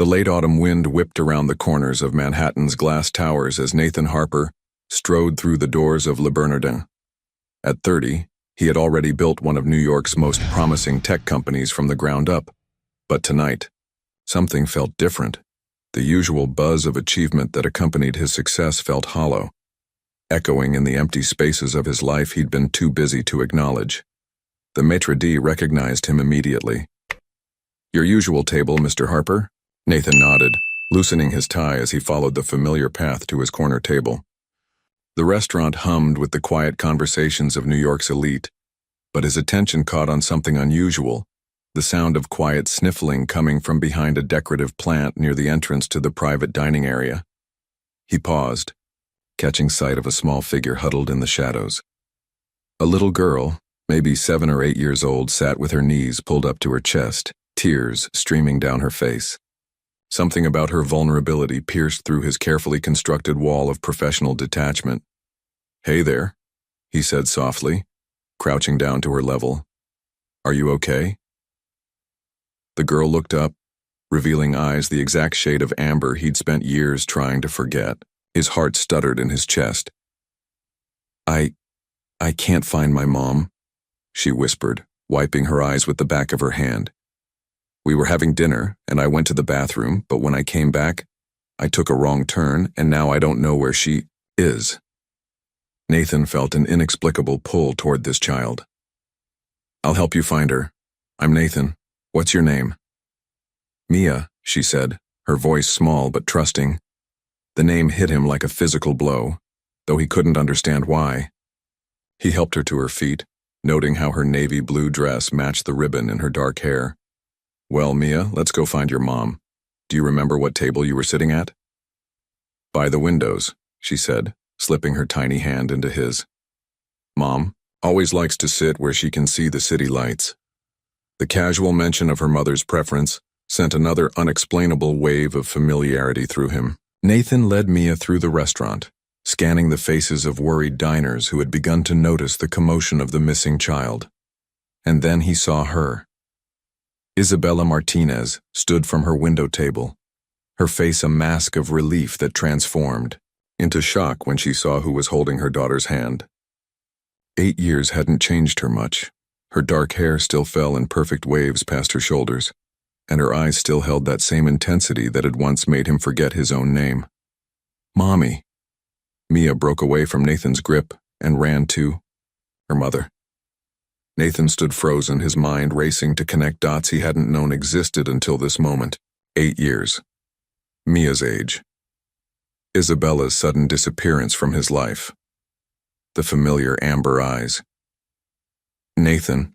The late autumn wind whipped around the corners of Manhattan's glass towers as Nathan Harper strode through the doors of Le Bernardin. At 30, he had already built one of New York's most promising tech companies from the ground up. But tonight, something felt different. The usual buzz of achievement that accompanied his success felt hollow, echoing in the empty spaces of his life he'd been too busy to acknowledge. The maitre d' recognized him immediately. "Your usual table, Mr. Harper?" Nathan nodded, loosening his tie as he followed the familiar path to his corner table. The restaurant hummed with the quiet conversations of New York's elite, but his attention caught on something unusual, the sound of quiet sniffling coming from behind a decorative plant near the entrance to the private dining area. He paused, catching sight of a small figure huddled in the shadows. A little girl, maybe 7 or 8 years old, sat with her knees pulled up to her chest, tears streaming down her face. Something about her vulnerability pierced through his carefully constructed wall of professional detachment. "Hey there," he said softly, crouching down to her level. "Are you okay?" The girl looked up, revealing eyes the exact shade of amber he'd spent years trying to forget. His heart stuttered in his chest. I can't find my mom," she whispered, wiping her eyes with the back of her hand. "We were having dinner, and I went to the bathroom, but when I came back, I took a wrong turn, and now I don't know where she is." Nathan felt an inexplicable pull toward this child. "I'll help you find her. I'm Nathan. What's your name?" "Mia," she said, her voice small but trusting. The name hit him like a physical blow, though he couldn't understand why. He helped her to her feet, noting how her navy blue dress matched the ribbon in her dark hair. "Well, Mia, let's go find your mom. Do you remember what table you were sitting at?" "By the windows," she said, slipping her tiny hand into his. "Mom always likes to sit where she can see the city lights." The casual mention of her mother's preference sent another unexplainable wave of familiarity through him. Nathan led Mia through the restaurant, scanning the faces of worried diners who had begun to notice the commotion of the missing child. And then he saw her. Isabella Martinez stood from her window table, her face a mask of relief that transformed into shock when she saw who was holding her daughter's hand. 8 years hadn't changed her much. Her dark hair still fell in perfect waves past her shoulders, and her eyes still held that same intensity that had once made him forget his own name. "Mommy." Mia broke away from Nathan's grip and ran to her mother. Nathan stood frozen, his mind racing to connect dots he hadn't known existed until this moment. 8 years. Mia's age. Isabella's sudden disappearance from his life. The familiar amber eyes. "Nathan,"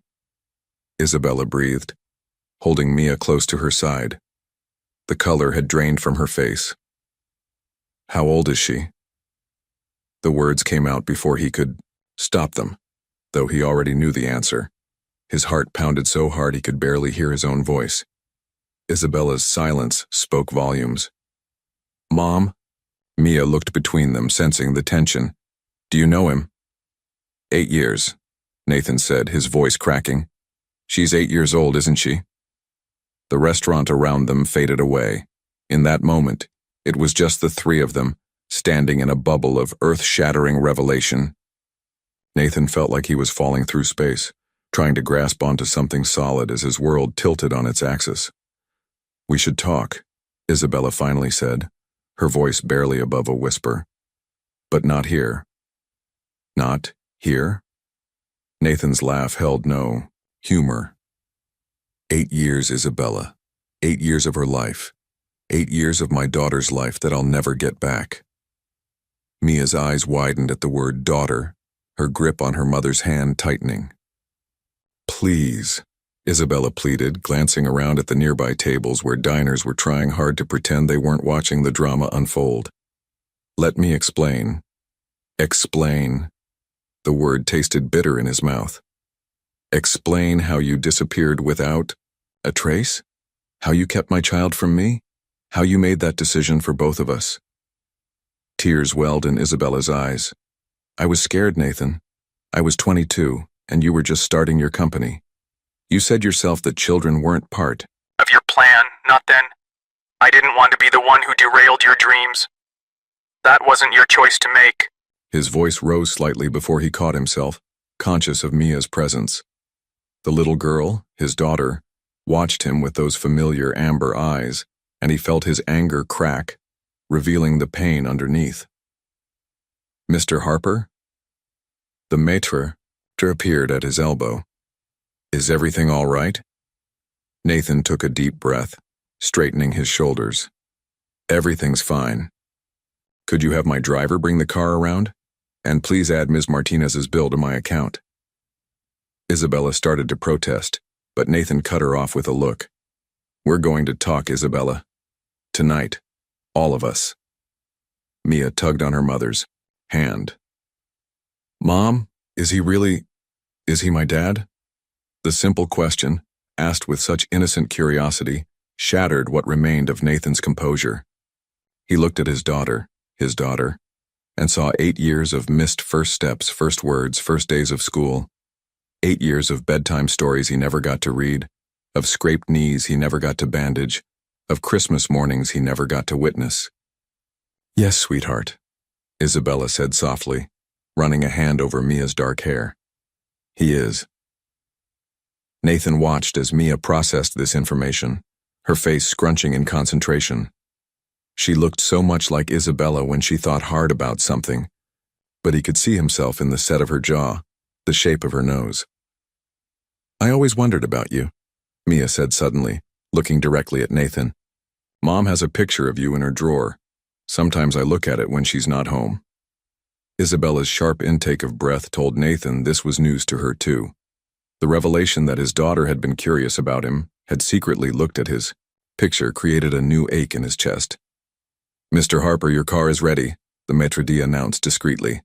Isabella breathed, holding Mia close to her side. The color had drained from her face. "How old is she?" The words came out before he could stop them, though he already knew the answer. His heart pounded so hard he could barely hear his own voice. Isabella's silence spoke volumes. "Mom?" Mia looked between them, sensing the tension. "Do you know him?" 8 years, Nathan said, his voice cracking. "She's 8 years old, isn't she?" The restaurant around them faded away. In that moment, it was just the three of them, standing in a bubble of earth-shattering revelation. Nathan felt like he was falling through space, trying to grasp onto something solid as his world tilted on its axis. "We should talk," Isabella finally said, her voice barely above a whisper. "But not here." "Not here?" Nathan's laugh held no humor. 8 years, Isabella. 8 years of her life. 8 years of my daughter's life that I'll never get back. Mia's eyes widened at the word daughter, her grip on her mother's hand tightening. "Please," Isabella pleaded, glancing around at the nearby tables where diners were trying hard to pretend they weren't watching the drama unfold. "Let me explain." "Explain." The word tasted bitter in his mouth. "Explain how you disappeared without a trace? How you kept my child from me? How you made that decision for both of us?" Tears welled in Isabella's eyes. "I was scared, Nathan. I was 22, and you were just starting your company. You said yourself that children weren't part of your plan, not then. I didn't didn't want to be the one who derailed your dreams. That wasn't your choice to make. His voice rose slightly before he caught himself, conscious of Mia's presence. The little girl, his daughter, watched him with those familiar amber eyes, and he felt his anger crack, revealing the pain underneath. "Mr. Harper?" The maître appeared at his elbow. "Is everything all right?" Nathan took a deep breath, straightening his shoulders. "Everything's fine. Could you have my driver bring the car around? And please add Ms. Martinez's bill to my account." Isabella started to protest, but Nathan cut her off with a look. "We're going to talk, Isabella. Tonight. All of us." Mia tugged on her mother's hand. "Mom, is he my dad?" The simple question, asked with such innocent curiosity, shattered what remained of Nathan's composure. He looked at his daughter, and saw 8 years of missed first steps, first words, first days of school. 8 years of bedtime stories he never got to read, of scraped knees he never got to bandage, of Christmas mornings he never got to witness. "Yes, sweetheart," Isabella said softly, running a hand over Mia's dark hair. "He is." Nathan watched as Mia processed this information, her face scrunching in concentration. She looked so much like Isabella when she thought hard about something, but he could see himself in the set of her jaw, the shape of her nose. "I always wondered about you," Mia said suddenly, looking directly at Nathan. "Mom has a picture of you in her drawer. Sometimes I look at it when she's not home." Isabella's sharp intake of breath told Nathan this was news to her too. The revelation that his daughter had been curious about him, had secretly looked at his picture, created a new ache in his chest. "Mr. Harper, your car is ready," the maître d' announced discreetly.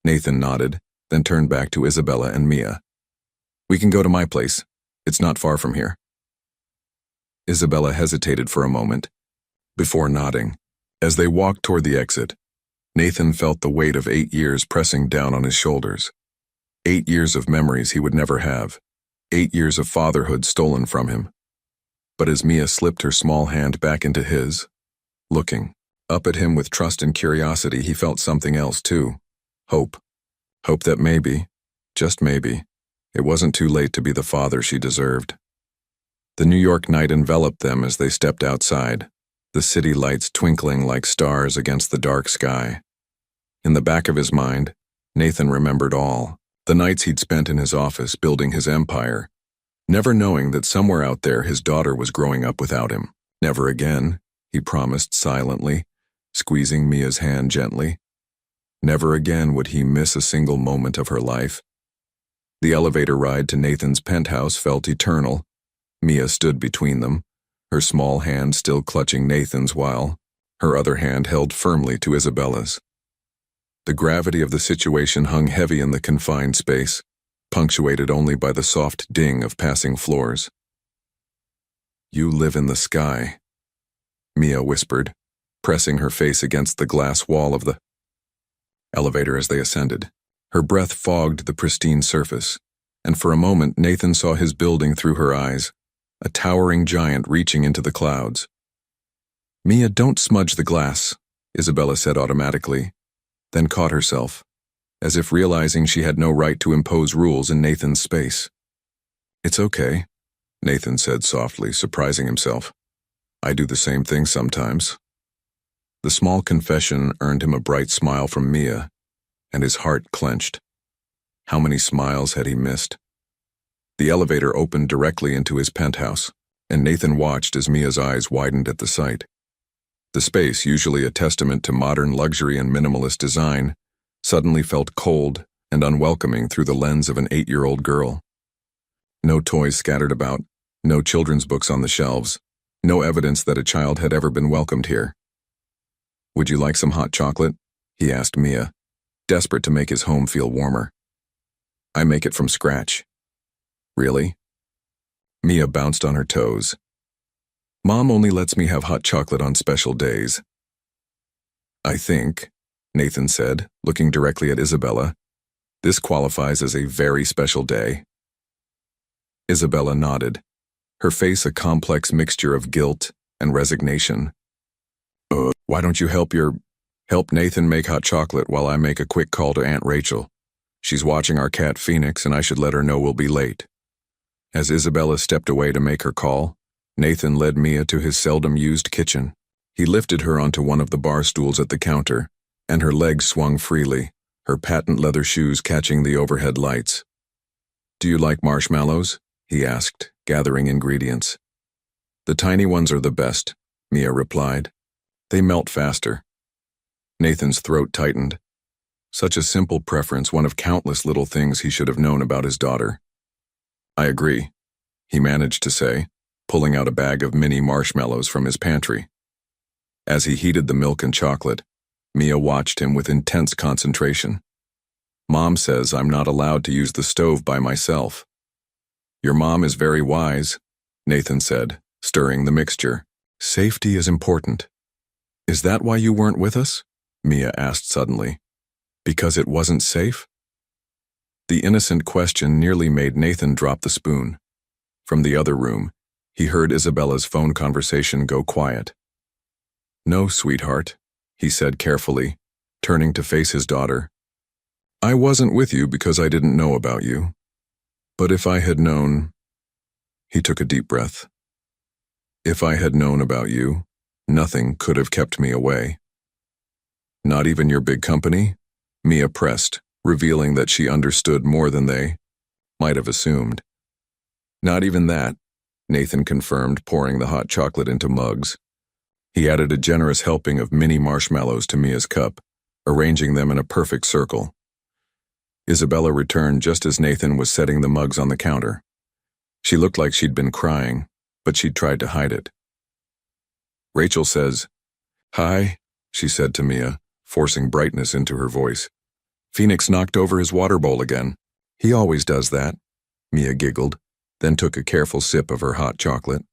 Nathan nodded, then turned back to Isabella and Mia. "We can go to my place. It's not far from here." Isabella hesitated for a moment, before nodding. As they walked toward the exit, Nathan felt the weight of 8 years pressing down on his shoulders. 8 years of memories he would never have. 8 years of fatherhood stolen from him. But as Mia slipped her small hand back into his, looking up at him with trust and curiosity, he felt something else too. Hope. Hope that maybe, just maybe, it wasn't too late to be the father she deserved. The New York night enveloped them as they stepped outside, the city lights twinkling like stars against the dark sky. In the back of his mind, Nathan remembered all, the nights he'd spent in his office building his empire, never knowing that somewhere out there his daughter was growing up without him. Never again, he promised silently, squeezing Mia's hand gently. Never again would he miss a single moment of her life. The elevator ride to Nathan's penthouse felt eternal. Mia stood between them, her small hand still clutching Nathan's while her other hand held firmly to Isabella's. The gravity of the situation hung heavy in the confined space, punctuated only by the soft ding of passing floors. "You live in the sky," Mia whispered, pressing her face against the glass wall of the elevator as they ascended. Her breath fogged the pristine surface, and for a moment Nathan saw his building through her eyes, a towering giant reaching into the clouds. "Mia, don't smudge the glass," Isabella said automatically, then caught herself, as if realizing she had no right to impose rules in Nathan's space. "It's okay," Nathan said softly, surprising himself. "I do the same thing sometimes." The small confession earned him a bright smile from Mia, and his heart clenched. How many smiles had he missed? The elevator opened directly into his penthouse, and Nathan watched as Mia's eyes widened at the sight. The space, usually a testament to modern luxury and minimalist design, suddenly felt cold and unwelcoming through the lens of an 8-year-old girl. No toys scattered about, no children's books on the shelves, no evidence that a child had ever been welcomed here. "Would you like some hot chocolate?" he asked Mia, desperate to make his home feel warmer. "I make it from scratch." "Really?" Mia bounced on her toes. "Mom only lets me have hot chocolate on special days." "I think," Nathan said, looking directly at Isabella, "this qualifies as a very special day." Isabella nodded, her face a complex mixture of guilt and resignation, Why don't you help Nathan make hot chocolate while I make a quick call to Aunt Rachel? She's watching our cat Phoenix and I should let her know we'll be late. As Isabella stepped away to make her call, Nathan led Mia to his seldom-used kitchen. He lifted her onto one of the bar stools at the counter, and her legs swung freely, her patent leather shoes catching the overhead lights. "Do you like marshmallows?" he asked, gathering ingredients. "The tiny ones are the best," Mia replied. "They melt faster." Nathan's throat tightened. Such a simple preference, one of countless little things he should have known about his daughter. "I agree," he managed to say, pulling out a bag of mini marshmallows from his pantry. As he heated the milk and chocolate, Mia watched him with intense concentration. "Mom says I'm not allowed to use the stove by myself." "Your mom is very wise," Nathan said, stirring the mixture. "Safety is important." "Is that why you weren't with us?" Mia asked suddenly. "Because it wasn't safe?" The innocent question nearly made Nathan drop the spoon. From the other room, he heard Isabella's phone conversation go quiet. "No, sweetheart," he said carefully, turning to face his daughter. "I wasn't with you because I didn't know about you. But if I had known—" He took a deep breath. "If I had known about you, nothing could have kept me away." "Not even your big company?" Mia pressed, revealing that she understood more than they might have assumed. "Not even that," Nathan confirmed, pouring the hot chocolate into mugs. He added a generous helping of mini marshmallows to Mia's cup, arranging them in a perfect circle. Isabella returned just as Nathan was setting the mugs on the counter. She looked like she'd been crying, but she'd tried to hide it. "Rachel says, 'Hi,'" she said to Mia, forcing brightness into her voice. "Phoenix knocked over his water bowl again. He always does that." Mia giggled, then took a careful sip of her hot chocolate.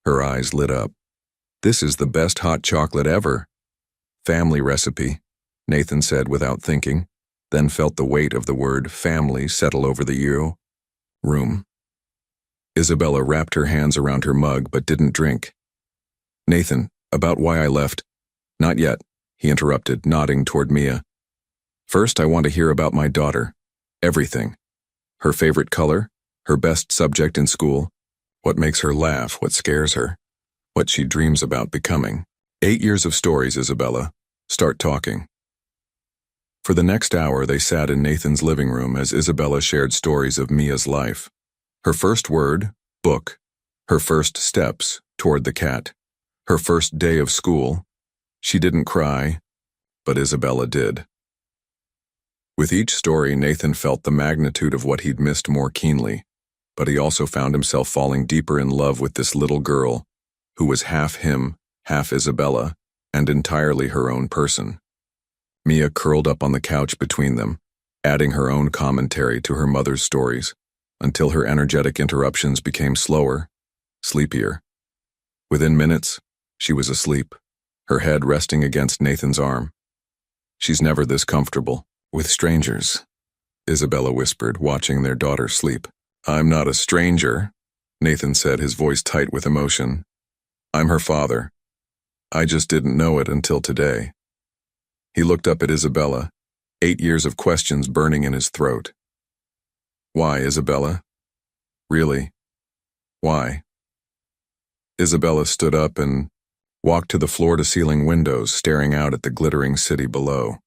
Her eyes lit up. "This is the best hot chocolate ever." "Family recipe," Nathan said without thinking, then felt the weight of the word family settle over the room. Isabella wrapped her hands around her mug but didn't drink. "Nathan, about why I left—" "Not yet," he interrupted, nodding toward Mia. "First, I want to hear about my daughter. Everything. Her favorite color, her best subject in school, what makes her laugh, what scares her, what she dreams about becoming. 8 years of stories, Isabella. Start talking." For the next hour, they sat in Nathan's living room as Isabella shared stories of Mia's life. Her first word, book. Her first steps, toward the cat. Her first day of school. She didn't cry, but Isabella did. With each story, Nathan felt the magnitude of what he'd missed more keenly, but he also found himself falling deeper in love with this little girl, who was half him, half Isabella, and entirely her own person. Mia curled up on the couch between them, adding her own commentary to her mother's stories, until her energetic interruptions became slower, sleepier. Within minutes, she was asleep, her head resting against Nathan's arm. "She's never this comfortable with strangers," Isabella whispered, watching their daughter sleep. "I'm not a stranger," Nathan said, his voice tight with emotion. "I'm her father. I just didn't know it until today." He looked up at Isabella, 8 years of questions burning in his throat. "Why, Isabella? Really? Why?" Isabella stood up and walked to the floor-to-ceiling windows, staring out at the glittering city below.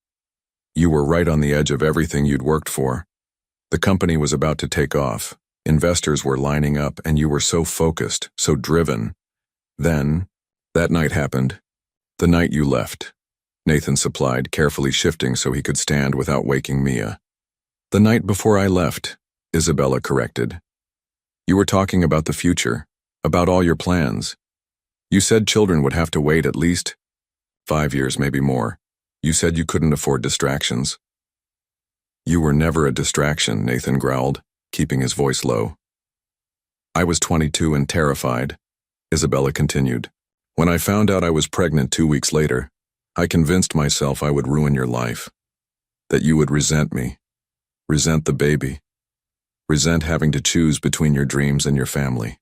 "You were right on the edge of everything you'd worked for. The company was about to take off. Investors were lining up, and you were so focused, so driven. Then, that night happened. The night you left," Nathan supplied, carefully shifting so he could stand without waking Mia. "The night before I left," Isabella corrected. "You were talking about the future, about all your plans. You said children would have to wait at least 5 years, maybe more. You said you couldn't afford distractions." "You were never a distraction," Nathan growled, keeping his voice low. "I was 22 and terrified," Isabella continued. "When I found out I was pregnant 2 weeks later, I convinced myself I would ruin your life, that you would resent me, resent the baby, resent having to choose between your dreams and your family.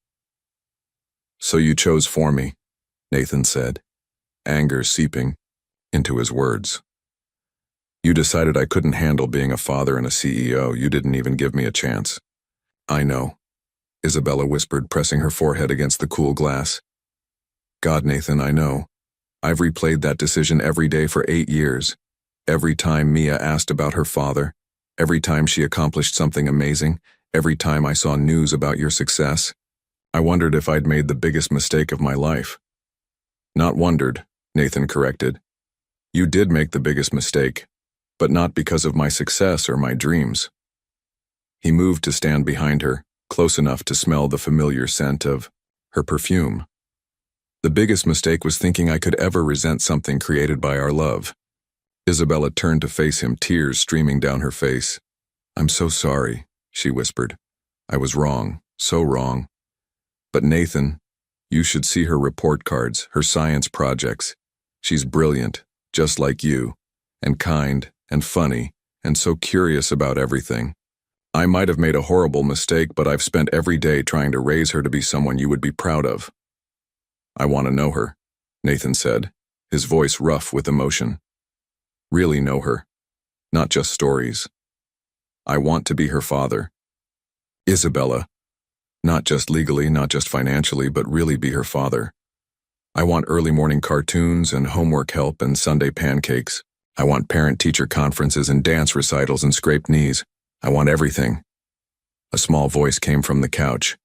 So you chose for me," Nathan said, anger seeping. into his words. You decided I couldn't handle being a father and a CEO. You didn't even give me a chance. I know, Isabella whispered, pressing her forehead against the cool glass. God, Nathan, I know. I've replayed that decision every day for 8 years. Every time Mia asked about her father, every time she accomplished something amazing, every time I saw news about your success, I wondered if I'd made the biggest mistake of my life. Not wondered, Nathan corrected. You did make the biggest mistake, but not because of my success or my dreams. He moved to stand behind her, close enough to smell the familiar scent of her perfume. The biggest mistake was thinking I could ever resent something created by our love. Isabella turned to face him, tears streaming down her face. I'm so sorry, she whispered. I was wrong, so wrong. But Nathan, you should see her report cards, her science projects. She's brilliant, just like you, and kind, and funny, and so curious about everything. I might have made a horrible mistake, but I've spent every day trying to raise her to be someone you would be proud of. I want to know her, Nathan said, his voice rough with emotion. Really know her, not just stories. I want to be her father. Isabella, not just legally, not just financially, but really be her father. I want early morning cartoons and homework help and Sunday pancakes. I want parent-teacher conferences and dance recitals and scraped knees. I want everything. A small voice came from the couch.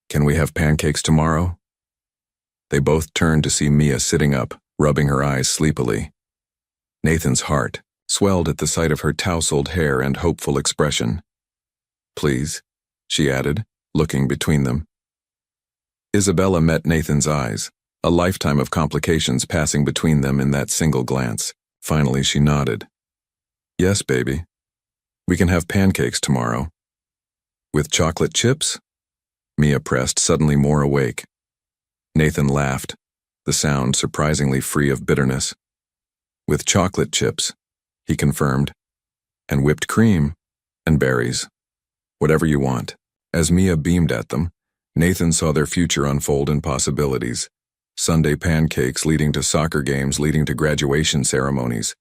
Can we have pancakes tomorrow? They both turned to see Mia sitting up, rubbing her eyes sleepily. Nathan's heart swelled at the sight of her tousled hair and hopeful expression. Please, she added, looking between them. Isabella met Nathan's eyes, a lifetime of complications passing between them in that single glance. Finally, she nodded. Yes, baby. We can have pancakes tomorrow. With chocolate chips? Mia pressed, suddenly more awake. Nathan laughed, the sound surprisingly free of bitterness. With chocolate chips, he confirmed, and whipped cream, and berries. Whatever you want. As Mia beamed at them, Nathan saw their future unfold in possibilities. Sunday pancakes leading to soccer games, leading to graduation ceremonies.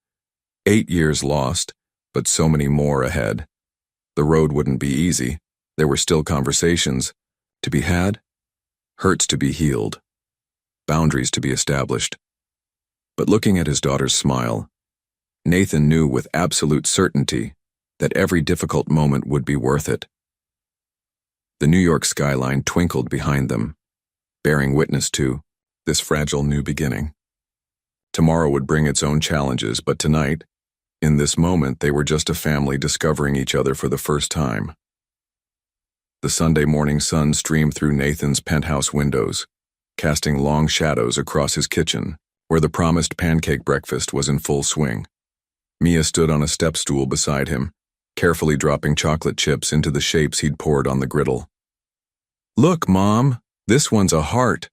8 years lost, but so many more ahead. The road wouldn't be easy. There were still conversations to be had, hurts to be healed, boundaries to be established. But looking at his daughter's smile, Nathan knew with absolute certainty that every difficult moment would be worth it. The New York skyline twinkled behind them, bearing witness to this fragile new beginning. Tomorrow would bring its own challenges, but tonight, in this moment, they were just a family discovering each other for the first time. The Sunday morning sun streamed through Nathan's penthouse windows, casting long shadows across his kitchen, where the promised pancake breakfast was in full swing. Mia stood on a step stool beside him, carefully dropping chocolate chips into the shapes he'd poured on the griddle. Look, Mom, this one's a heart.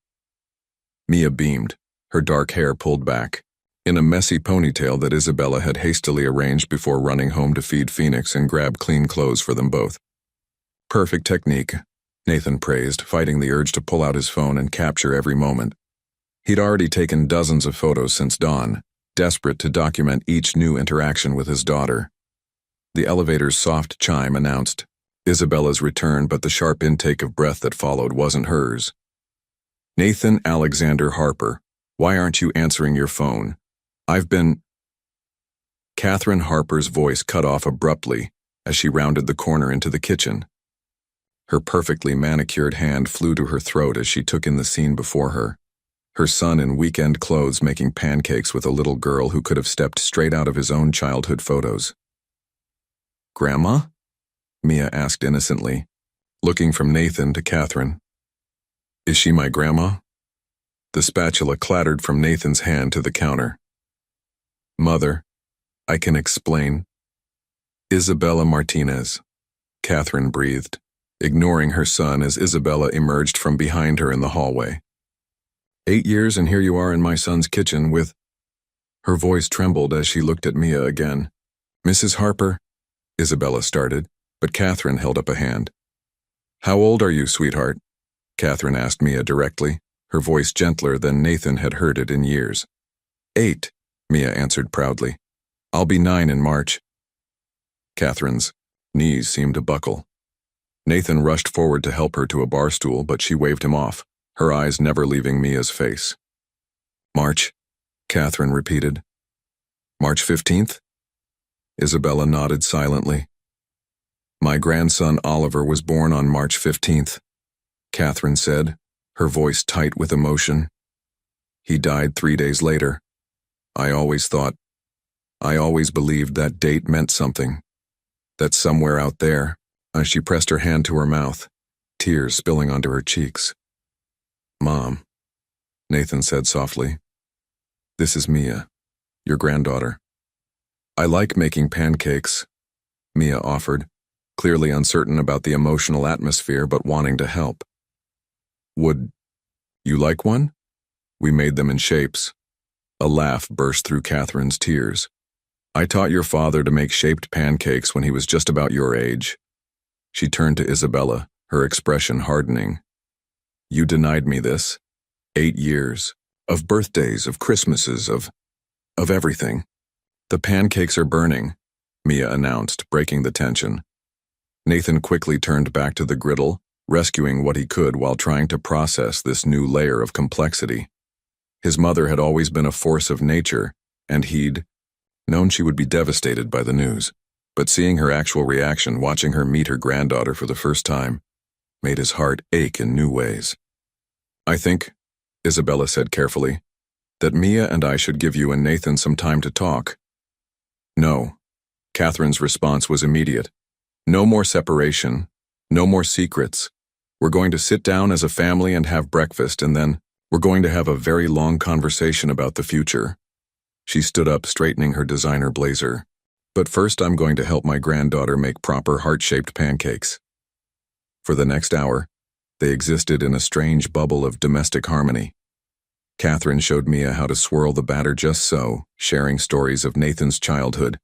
Mia beamed, her dark hair pulled back, in a messy ponytail that Isabella had hastily arranged before running home to feed Phoenix and grab clean clothes for them both. Perfect technique, Nathan praised, fighting the urge to pull out his phone and capture every moment. He'd already taken dozens of photos since dawn, desperate to document each new interaction with his daughter. The elevator's soft chime announced Isabella's return, but the sharp intake of breath that followed wasn't hers. Nathan Alexander Harper, why aren't you answering your phone? I've been... Catherine Harper's voice cut off abruptly as she rounded the corner into the kitchen. Her perfectly manicured hand flew to her throat as she took in the scene before her. Her son in weekend clothes making pancakes with a little girl who could have stepped straight out of his own childhood photos. Grandma? Mia asked innocently, looking from Nathan to Catherine. Is she my grandma? The spatula clattered from Nathan's hand to the counter. Mother, I can explain. Isabella Martinez, Catherine breathed, ignoring her son as Isabella emerged from behind her in the hallway. 8 years and here you are in my son's kitchen with... Her voice trembled as she looked at Mia again. Mrs. Harper, Isabella started, but Catherine held up a hand. How old are you, sweetheart? Catherine asked Mia directly, her voice gentler than Nathan had heard it in years. 8, Mia answered proudly. I'll be 9 in March. Catherine's knees seemed to buckle. Nathan rushed forward to help her to a bar stool, but she waved him off, her eyes never leaving Mia's face. March, Catherine repeated. March 15th? Isabella nodded silently. My grandson Oliver was born on March 15th, Catherine said, her voice tight with emotion. He died 3 days later. I always believed that date meant something. That somewhere out there, as she pressed her hand to her mouth, tears spilling onto her cheeks. Mom, Nathan said softly. This is Mia, your granddaughter. I like making pancakes, Mia offered, clearly uncertain about the emotional atmosphere but wanting to help. Would you like one? We made them in shapes. A laugh burst through Catherine's tears. I taught your father to make shaped pancakes when he was just about your age. She turned to Isabella, her expression hardening. You denied me this. 8 years. Of birthdays, of Christmases, of everything. The pancakes are burning, Mia announced, breaking the tension. Nathan quickly turned back to the griddle, rescuing what he could while trying to process this new layer of complexity. His mother had always been a force of nature, and he'd known she would be devastated by the news. But seeing her actual reaction, watching her meet her granddaughter for the first time, made his heart ache in new ways. I think, Isabella said carefully, that Mia and I should give you and Nathan some time to talk. No. Catherine's response was immediate. No more separation. No more secrets. We're going to sit down as a family and have breakfast, and then we're going to have a very long conversation about the future. She stood up, straightening her designer blazer. But first I'm going to help my granddaughter make proper heart-shaped pancakes. For the next hour, they existed in a strange bubble of domestic harmony. Catherine showed Mia how to swirl the batter just so, sharing stories of Nathan's childhood,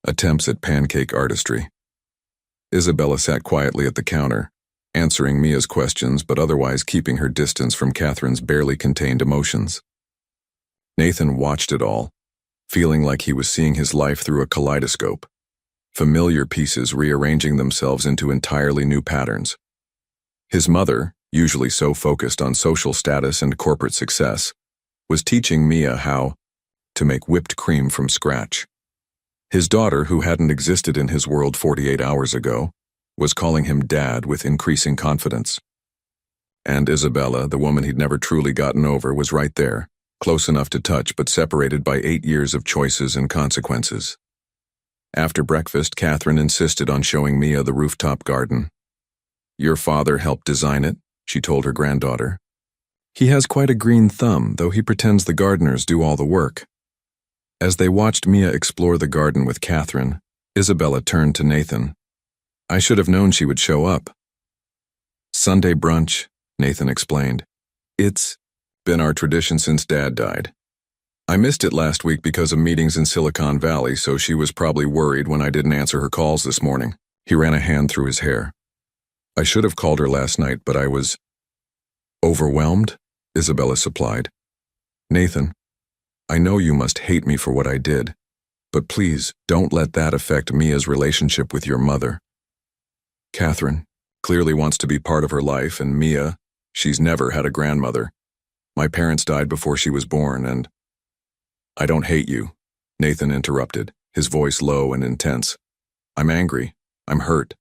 attempts at pancake artistry. Isabella sat quietly at the counter, answering Mia's questions but otherwise keeping her distance from Catherine's barely contained emotions. Nathan watched it all, feeling like he was seeing his life through a kaleidoscope, familiar pieces rearranging themselves into entirely new patterns. His mother, usually so focused on social status and corporate success, was teaching Mia how to make whipped cream from scratch. His daughter, who hadn't existed in his world 48 hours ago, was calling him Dad with increasing confidence. And Isabella, the woman he'd never truly gotten over, was right there, close enough to touch but separated by 8 years of choices and consequences. After breakfast, Catherine insisted on showing Mia the rooftop garden. Your father helped design it, she told her granddaughter. He has quite a green thumb, though he pretends the gardeners do all the work. As they watched Mia explore the garden with Catherine, Isabella turned to Nathan. I should have known she would show up. Sunday brunch, Nathan explained. It's been our tradition since Dad died. I missed it last week because of meetings in Silicon Valley, so she was probably worried when I didn't answer her calls this morning. He ran a hand through his hair. I should have called her last night, but I was overwhelmed, Isabella supplied. Nathan, I know you must hate me for what I did, but please don't let that affect Mia's relationship with your mother. Catherine clearly wants to be part of her life, and Mia, she's never had a grandmother. My parents died before she was born, and I don't hate you, Nathan interrupted, his voice low and intense. I'm angry. I'm hurt.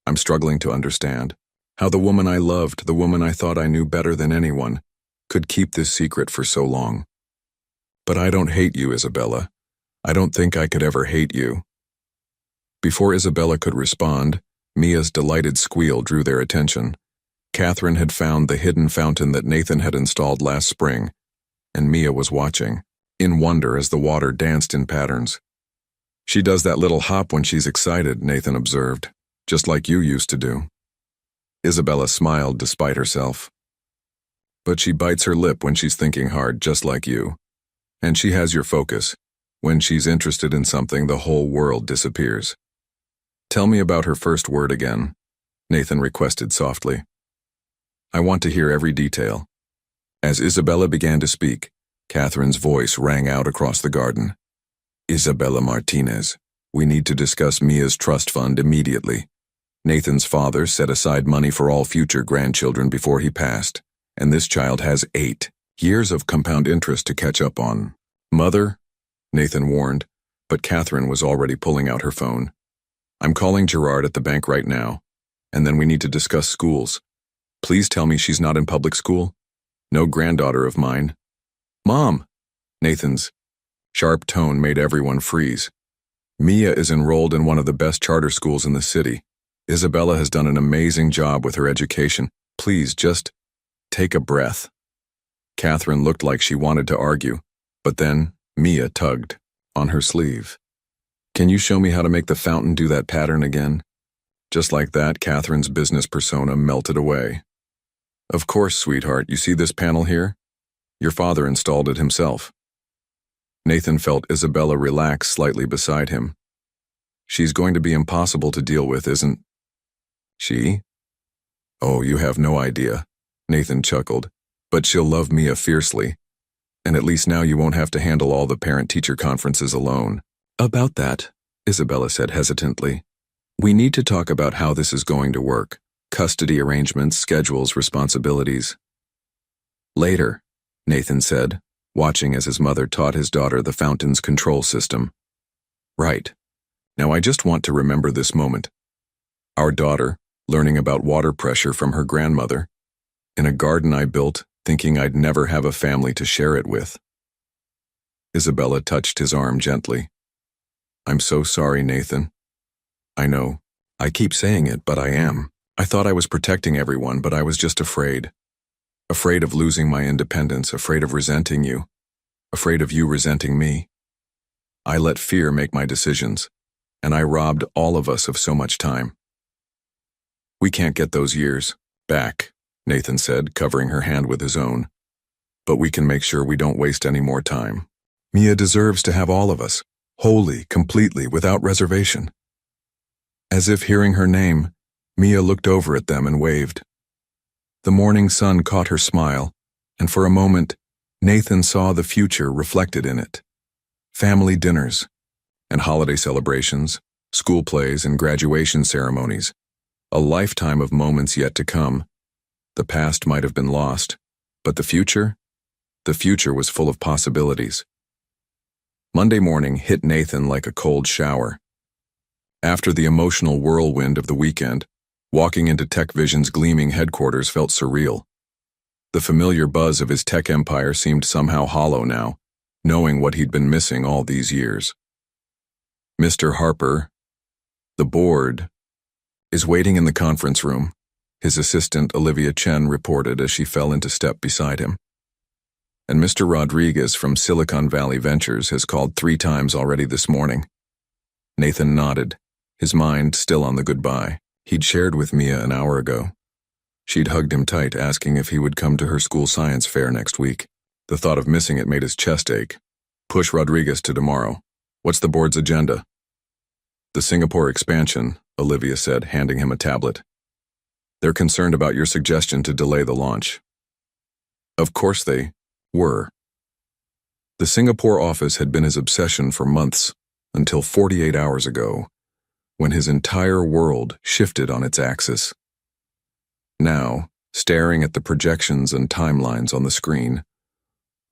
I'm struggling to understand how the woman I loved, the woman I thought I knew better than anyone, could keep this secret for so long. But I don't hate you, Isabella. I don't think I could ever hate you. Before Isabella could respond, Mia's delighted squeal drew their attention. Catherine had found the hidden fountain that Nathan had installed last spring, and Mia was watching, in wonder as the water danced in patterns. She does that little hop when she's excited, Nathan observed, just like you used to do. Isabella smiled despite herself. But she bites her lip when she's thinking hard, just like you. And she has your focus. When she's interested in something, the whole world disappears. Tell me about her first word again, Nathan requested softly. I want to hear every detail. As Isabella began to speak, Catherine's voice rang out across the garden. Isabella Martinez, we need to discuss Mia's trust fund immediately. Nathan's father set aside money for all future grandchildren before he passed, and this child has 8 years of compound interest to catch up on. Mother, Nathan warned, but Catherine was already pulling out her phone. I'm calling Gerard at the bank right now, and then we need to discuss schools. Please tell me she's not in public school? No granddaughter of mine. Mom! Nathan's sharp tone made everyone freeze. Mia is enrolled in one of the best charter schools in the city. Isabella has done an amazing job with her education. Please just take a breath. Catherine looked like she wanted to argue, but then Mia tugged on her sleeve. Can you show me how to make the fountain do that pattern again? Just like that, Catherine's business persona melted away. Of course, sweetheart, you see this panel here? Your father installed it himself. Nathan felt Isabella relax slightly beside him. She's going to be impossible to deal with, isn't she? Oh, you have no idea, Nathan chuckled. But she'll love Mia fiercely. And at least now you won't have to handle all the parent-teacher conferences alone. About that, Isabella said hesitantly, we need to talk about how this is going to work. Custody arrangements, schedules, responsibilities. Later, Nathan said, watching as his mother taught his daughter the fountain's control system. Right. Now I just want to remember this moment. Our daughter, learning about water pressure from her grandmother, in a garden I built, thinking I'd never have a family to share it with. Isabella touched his arm gently. I'm so sorry, Nathan. I know. I keep saying it, but I am. I thought I was protecting everyone, but I was just afraid. Afraid of losing my independence, afraid of resenting you, afraid of you resenting me. I let fear make my decisions, and I robbed all of us of so much time. We can't get those years back, Nathan said, covering her hand with his own. But we can make sure we don't waste any more time. Mia deserves to have all of us, wholly, completely, without reservation. As if hearing her name, Mia looked over at them and waved. The morning sun caught her smile, and for a moment, Nathan saw the future reflected in it. Family dinners, and holiday celebrations, school plays and graduation ceremonies, a lifetime of moments yet to come. The past might have been lost, but the future was full of possibilities. Monday morning hit Nathan like a cold shower. After the emotional whirlwind of the weekend, walking into TechVision's gleaming headquarters felt surreal. The familiar buzz of his tech empire seemed somehow hollow now, knowing what he'd been missing all these years. Mr. Harper, the board, is waiting in the conference room, his assistant Olivia Chen reported as she fell into step beside him. And Mr. Rodriguez from Silicon Valley Ventures has called 3 times already this morning. Nathan nodded, his mind still on the goodbye he'd shared with Mia an hour ago. She'd hugged him tight, asking if he would come to her school science fair next week. The thought of missing it made his chest ache. Push Rodriguez to tomorrow. What's the board's agenda? The Singapore expansion, Olivia said, handing him a tablet. They're concerned about your suggestion to delay the launch. Of course they were. The Singapore office had been his obsession for months, until 48 hours ago, when his entire world shifted on its axis. Now, staring at the projections and timelines on the screen,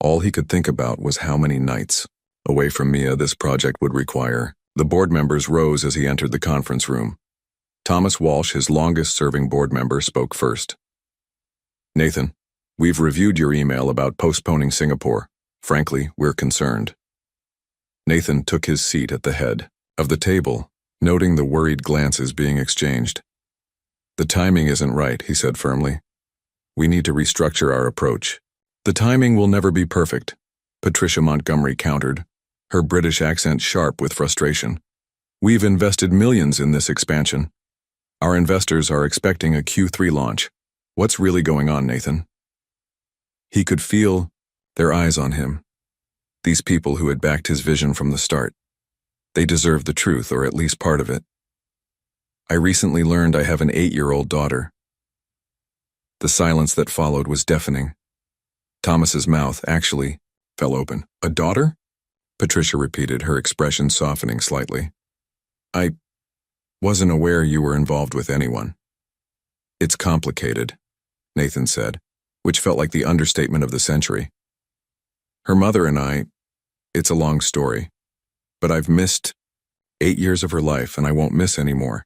all he could think about was how many nights away from Mia this project would require. The board members rose as he entered the conference room. Thomas Walsh, his longest-serving board member, spoke first. Nathan, we've reviewed your email about postponing Singapore. Frankly, we're concerned. Nathan took his seat at the head of the table, noting the worried glances being exchanged. The timing isn't right, he said firmly. We need to restructure our approach. The timing will never be perfect, Patricia Montgomery countered, her British accent sharp with frustration. We've invested millions in this expansion. Our investors are expecting a Q3 launch. What's really going on, Nathan? He could feel their eyes on him. These people who had backed his vision from the start. They deserve the truth, or at least part of it. I recently learned I have an 8-year-old daughter. The silence that followed was deafening. Thomas's mouth actually fell open. A daughter? Patricia repeated, her expression softening slightly. I wasn't aware you were involved with anyone. It's complicated, Nathan said, which felt like the understatement of the century. Her mother and it's a long story, but I've missed 8 years of her life and I won't miss any more.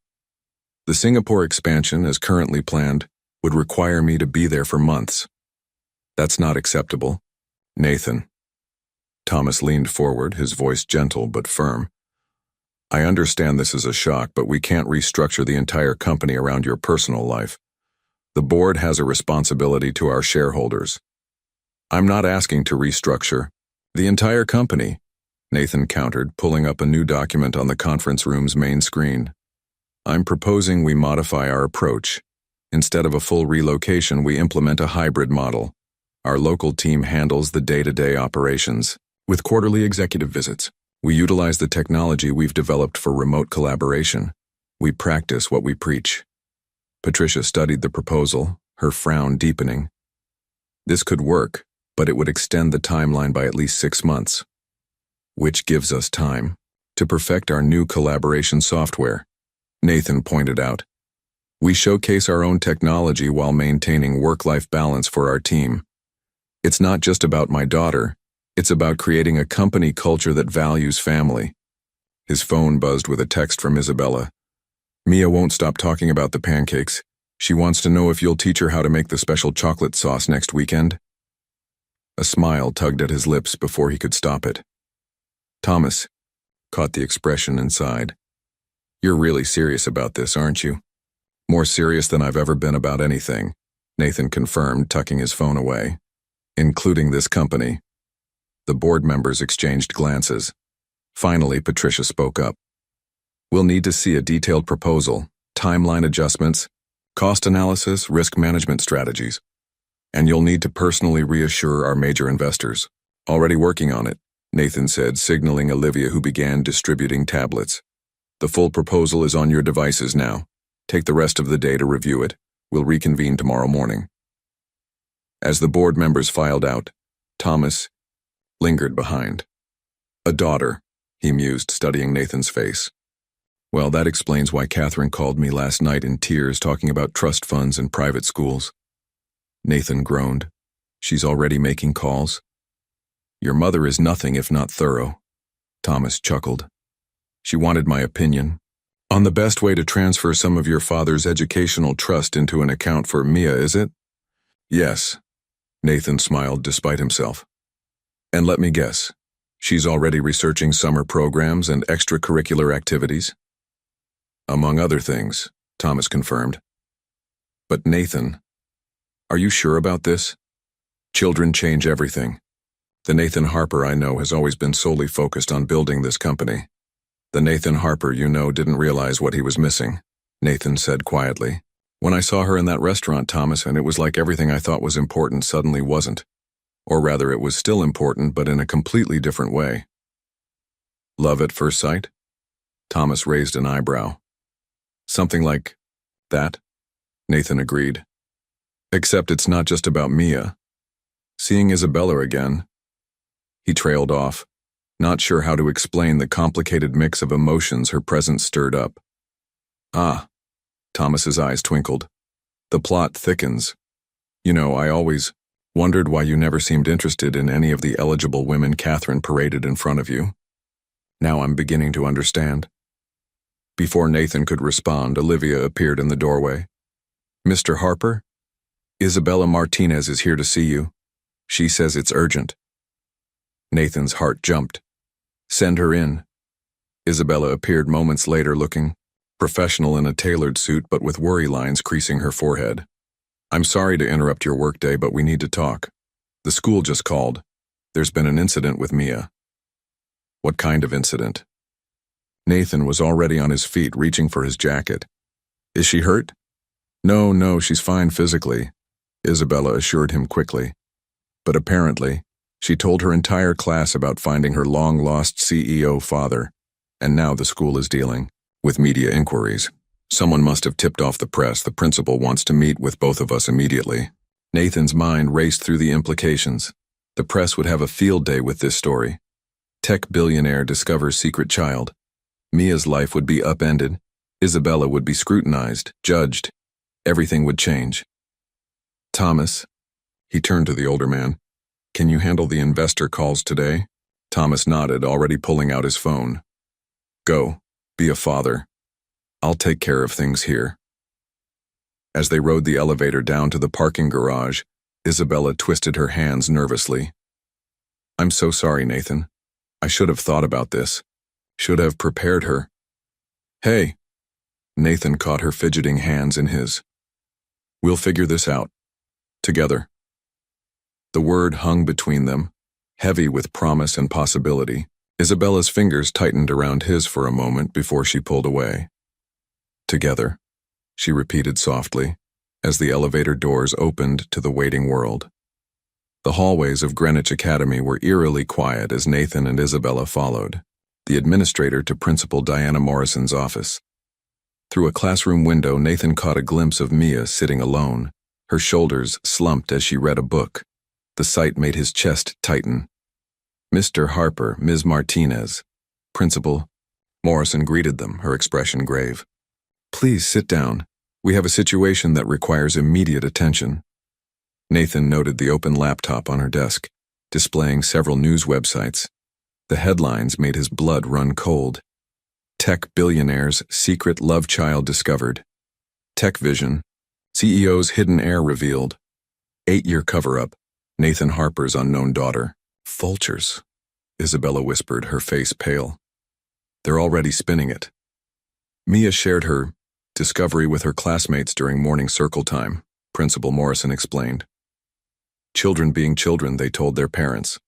The Singapore expansion, as currently planned, would require me to be there for months. That's not acceptable, Nathan. Thomas leaned forward, his voice gentle but firm. I understand this is a shock, but we can't restructure the entire company around your personal life. The board has a responsibility to our shareholders. I'm not asking to restructure the entire company, Nathan countered, pulling up a new document on the conference room's main screen. I'm proposing we modify our approach. Instead of a full relocation, we implement a hybrid model. Our local team handles the day-to-day operations, with quarterly executive visits. We utilize the technology we've developed for remote collaboration. We practice what we preach. Patricia studied the proposal, her frown deepening. This could work, but it would extend the timeline by at least 6 months, which gives us time to perfect our new collaboration software, Nathan pointed out. We showcase our own technology while maintaining work-life balance for our team. It's not just about my daughter, it's about creating a company culture that values family. His phone buzzed with a text from Isabella. Mia won't stop talking about the pancakes. She wants to know if you'll teach her how to make the special chocolate sauce next weekend. A smile tugged at his lips before he could stop it. Thomas caught the expression and sighed. You're really serious about this, aren't you? More serious than I've ever been about anything, Nathan confirmed, tucking his phone away. Including this company. The board members exchanged glances. Finally, Patricia spoke up. We'll need to see a detailed proposal, timeline adjustments, cost analysis, risk management strategies. And you'll need to personally reassure our major investors. Already working on it, Nathan said, signaling Olivia, who began distributing tablets. The full proposal is on your devices now. Take the rest of the day to review it. We'll reconvene tomorrow morning. As the board members filed out, Thomas lingered behind. A daughter, he mused, studying Nathan's face. Well, that explains why Catherine called me last night in tears, talking about trust funds and private schools. Nathan groaned. She's already making calls? Your mother is nothing if not thorough. Thomas chuckled. She wanted my opinion on the best way to transfer some of your father's educational trust into an account for Mia, is it? Yes. Nathan smiled despite himself. And let me guess, she's already researching summer programs and extracurricular activities? Among other things, Thomas confirmed. But Nathan, are you sure about this? Children change everything. The Nathan Harper I know has always been solely focused on building this company. The Nathan Harper you know didn't realize what he was missing, Nathan said quietly. When I saw her in that restaurant, Thomas, and it was like everything I thought was important suddenly wasn't. Or rather, it was still important, but in a completely different way. Love at first sight? Thomas raised an eyebrow. Something like that, Nathan agreed. Except it's not just about Mia. Seeing Isabella again. He trailed off, not sure how to explain the complicated mix of emotions her presence stirred up. Ah. Thomas's eyes twinkled. The plot thickens. You know, I always wondered why you never seemed interested in any of the eligible women Catherine paraded in front of you. Now I'm beginning to understand. Before Nathan could respond, Olivia appeared in the doorway. Mr. Harper? Isabella Martinez is here to see you. She says it's urgent. Nathan's heart jumped. Send her in. Isabella appeared moments later, looking professional in a tailored suit but with worry lines creasing her forehead. I'm sorry to interrupt your workday, but we need to talk. The school just called. There's been an incident with Mia. What kind of incident? Nathan was already on his feet, reaching for his jacket. Is she hurt? No, she's fine physically, Isabella assured him quickly. But apparently, she told her entire class about finding her long-lost CEO father, and now the school is dealing with media inquiries. Someone must have tipped off the press. The principal wants to meet with both of us immediately. Nathan's mind raced through the implications. The press would have a field day with this story. Tech billionaire discovers secret child. Mia's life would be upended. Isabella would be scrutinized, judged. Everything would change. Thomas, he turned to the older man. Can you handle the investor calls today? Thomas nodded, already pulling out his phone. Go, be a father. I'll take care of things here. As they rode the elevator down to the parking garage, Isabella twisted her hands nervously. I'm so sorry, Nathan. I should have thought about this. Should have prepared her. Hey. Nathan caught her fidgeting hands in his. We'll figure this out. Together. The word hung between them, heavy with promise and possibility. Isabella's fingers tightened around his for a moment before she pulled away. Together, she repeated softly, as the elevator doors opened to the waiting world. The hallways of Greenwich Academy were eerily quiet as Nathan and Isabella followed, the administrator to Principal Diana Morrison's office. Through a classroom window, Nathan caught a glimpse of Mia sitting alone, her shoulders slumped as she read a book. The sight made his chest tighten. Mr. Harper, Ms. Martinez. Principal. Morrison greeted them, her expression grave. Please sit down. We have a situation that requires immediate attention. Nathan noted the open laptop on her desk, displaying several news websites. The headlines made his blood run cold. Tech billionaire's secret love child discovered. Tech Vision. CEO's hidden heir revealed. 8-year cover-up. Nathan Harper's unknown daughter. Vultures, Isabella whispered, her face pale. They're already spinning it. Mia shared her discovery with her classmates during morning circle time, Principal Morrison explained. Children being children, they told their parents.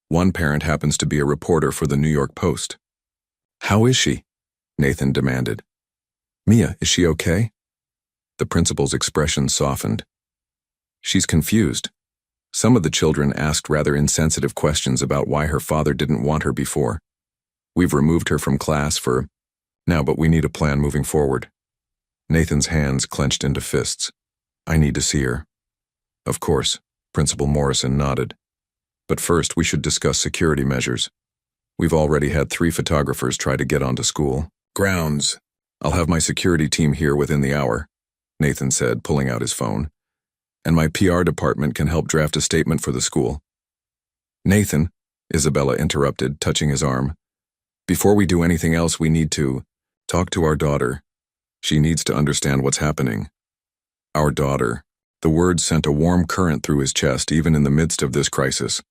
One parent happens to be a reporter for the New York Post. How is she? Nathan demanded. Mia, is she okay? The principal's expression softened. She's confused. Some of the children asked rather insensitive questions about why her father didn't want her before. We've removed her from class for now, but we need a plan moving forward. Nathan's hands clenched into fists. I need to see her. Of course, Principal Morrison nodded. But first, we should discuss security measures. We've already had 3 photographers try to get onto school grounds. I'll have my security team here within the hour, Nathan said, pulling out his phone. And my PR department can help draft a statement for the school. Nathan, Isabella interrupted, touching his arm. Before we do anything else, we need to talk to our daughter. She needs to understand what's happening. Our daughter. The word sent a warm current through his chest, even in the midst of this crisis.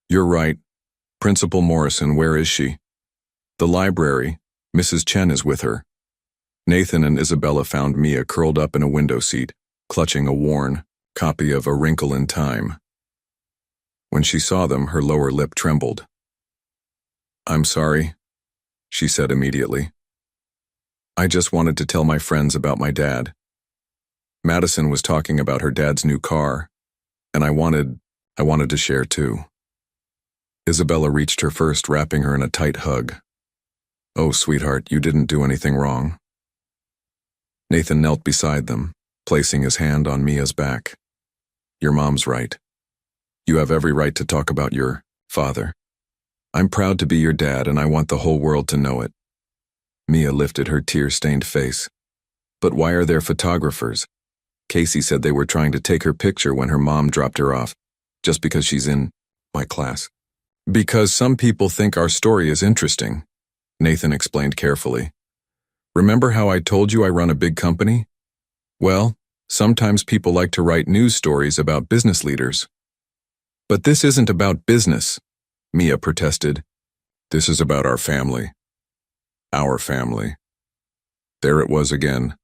You're right. Principal Morrison, where is she? The library. Mrs. Chen is with her. Nathan and Isabella found Mia curled up in a window seat, clutching a worn copy of A Wrinkle in Time. When she saw them, her lower lip trembled. I'm sorry, she said immediately. I just wanted to tell my friends about my dad. Madison was talking about her dad's new car, and I wanted to share too. Isabella reached her first, wrapping her in a tight hug. Oh, sweetheart, you didn't do anything wrong. Nathan knelt beside them, placing his hand on Mia's back. Your mom's right. You have every right to talk about your father. I'm proud to be your dad, and I want the whole world to know it. Mia lifted her tear-stained face. But why are there photographers? Casey said they were trying to take her picture when her mom dropped her off, just because she's in my class. Because some people think our story is interesting, Nathan explained carefully. Remember how I told you I run a big company? Well, sometimes people like to write news stories about business leaders. But this isn't about business, Mia protested. This is about our family. Our family. There it was again,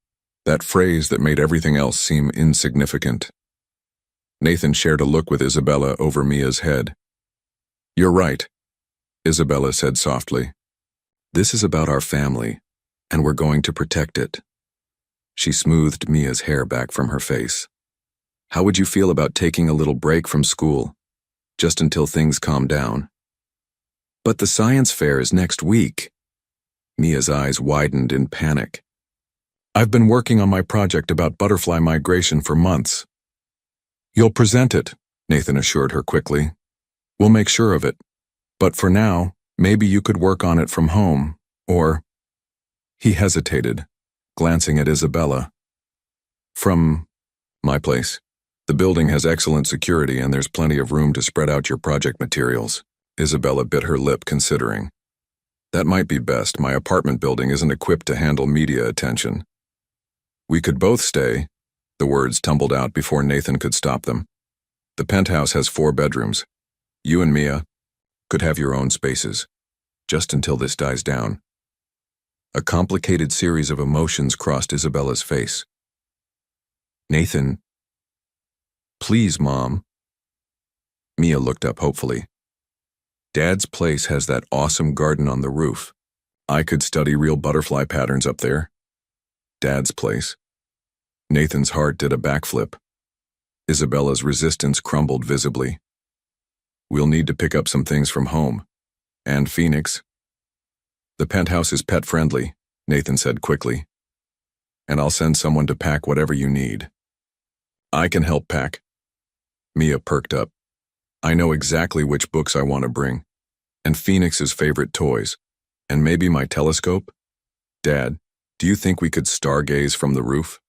that phrase that made everything else seem insignificant. Nathan shared a look with Isabella over Mia's head. You're right, Isabella said softly. This is about our family, and we're going to protect it. She smoothed Mia's hair back from her face. How would you feel about taking a little break from school, just until things calm down? But the science fair is next week. Mia's eyes widened in panic. I've been working on my project about butterfly migration for months. You'll present it, Nathan assured her quickly. We'll make sure of it. But for now, Maybe you could work on it from home, or... He hesitated, glancing at Isabella. From my place. The building has excellent security and there's plenty of room to spread out your project materials. Isabella bit her lip, considering. That might be best. My apartment building isn't equipped to handle media attention. We could both stay. The words tumbled out before Nathan could stop them. The penthouse has 4 bedrooms. You and Mia could have your own spaces, just until this dies down. A complicated series of emotions crossed Isabella's face. Nathan. Please, Mom. Mia looked up hopefully. Dad's place has that awesome garden on the roof. I could study real butterfly patterns up there. Dad's place. Nathan's heart did a backflip. Isabella's resistance crumbled visibly. We'll need to pick up some things from home. And Phoenix. The penthouse is pet-friendly, Nathan said quickly. And I'll send someone to pack whatever you need. I can help pack. Mia perked up. I know exactly which books I want to bring. And Phoenix's favorite toys. And maybe my telescope? Dad, do you think we could stargaze from the roof?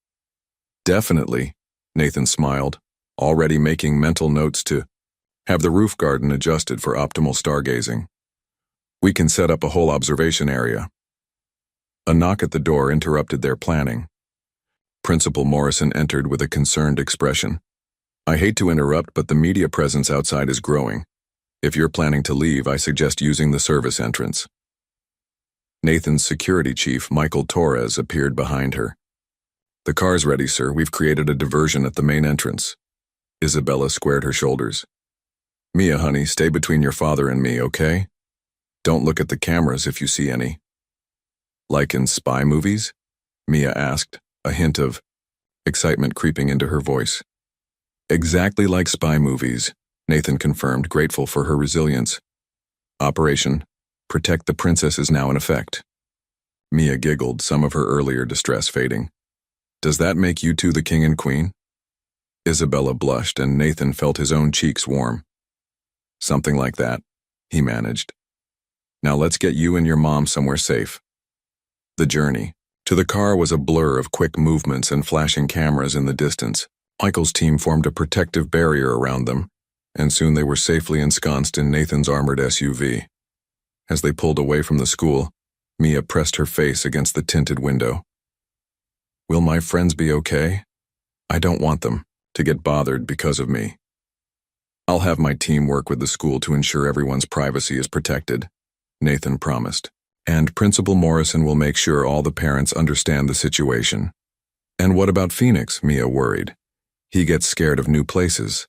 Definitely, Nathan smiled, already making mental notes to have the roof garden adjusted for optimal stargazing. We can set up a whole observation area. A knock at the door interrupted their planning. Principal Morrison entered with a concerned expression. I hate to interrupt, but the media presence outside is growing. If you're planning to leave, I suggest using the service entrance. Nathan's security chief, Michael Torres, appeared behind her. The car's ready, sir. We've created a diversion at the main entrance. Isabella squared her shoulders. Mia, honey, stay between your father and me, okay? Don't look at the cameras if you see any. Like in spy movies? Mia asked, a hint of excitement creeping into her voice. Exactly like spy movies, Nathan confirmed, grateful for her resilience. Operation Protect the Princess is now in effect. Mia giggled, some of her earlier distress fading. Does that make you two the king and queen? Isabella blushed and Nathan felt his own cheeks warm. Something like that, he managed. Now let's get you and your mom somewhere safe. The journey to the car was a blur of quick movements and flashing cameras in the distance. Michael's team formed a protective barrier around them, and soon they were safely ensconced in Nathan's armored SUV. As they pulled away from the school, Mia pressed her face against the tinted window. Will my friends be okay? I don't want them to get bothered because of me. I'll have my team work with the school to ensure everyone's privacy is protected, Nathan promised. And Principal Morrison will make sure all the parents understand the situation. And what about Phoenix? Mia worried. He gets scared of new places.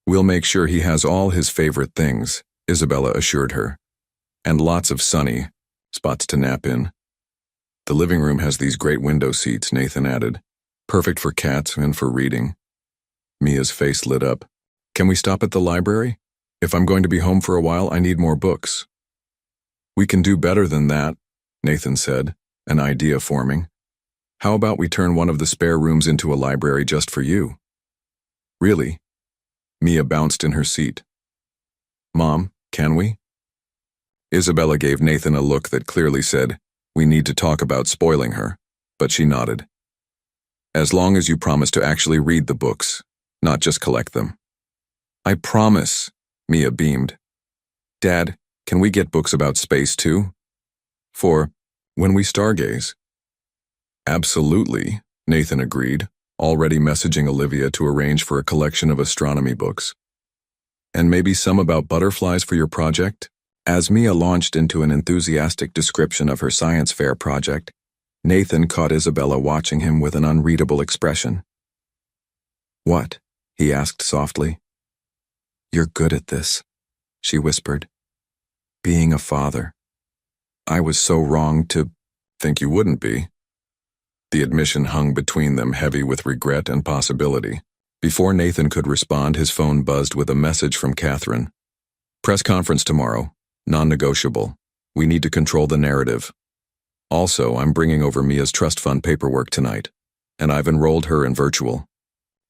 We'll make sure he has all his favorite things, Isabella assured her. And lots of sunny spots to nap in. The living room has these great window seats, Nathan added. Perfect for cats and for reading. Mia's face lit up. Can we stop at the library? If I'm going to be home for a while, I need more books. We can do better than that, Nathan said, an idea forming. How about we turn one of the spare rooms into a library just for you? Really? Mia bounced in her seat. Mom, can we? Isabella gave Nathan a look that clearly said, we need to talk about spoiling her, but she nodded. As long as you promise to actually read the books, not just collect them. I promise, Mia beamed. Dad, can we get books about space too? For when we stargaze. Absolutely, Nathan agreed, already messaging Olivia to arrange for a collection of astronomy books. And maybe some about butterflies for your project? As Mia launched into an enthusiastic description of her science fair project, Nathan caught Isabella watching him with an unreadable expression. What? He asked softly. You're good at this, she whispered. Being a father. I was so wrong to think you wouldn't be. The admission hung between them, heavy with regret and possibility. Before Nathan could respond, his phone buzzed with a message from Catherine. Press conference tomorrow. Non-negotiable. We need to control the narrative. Also, I'm bringing over Mia's trust fund paperwork tonight, and I've enrolled her in virtual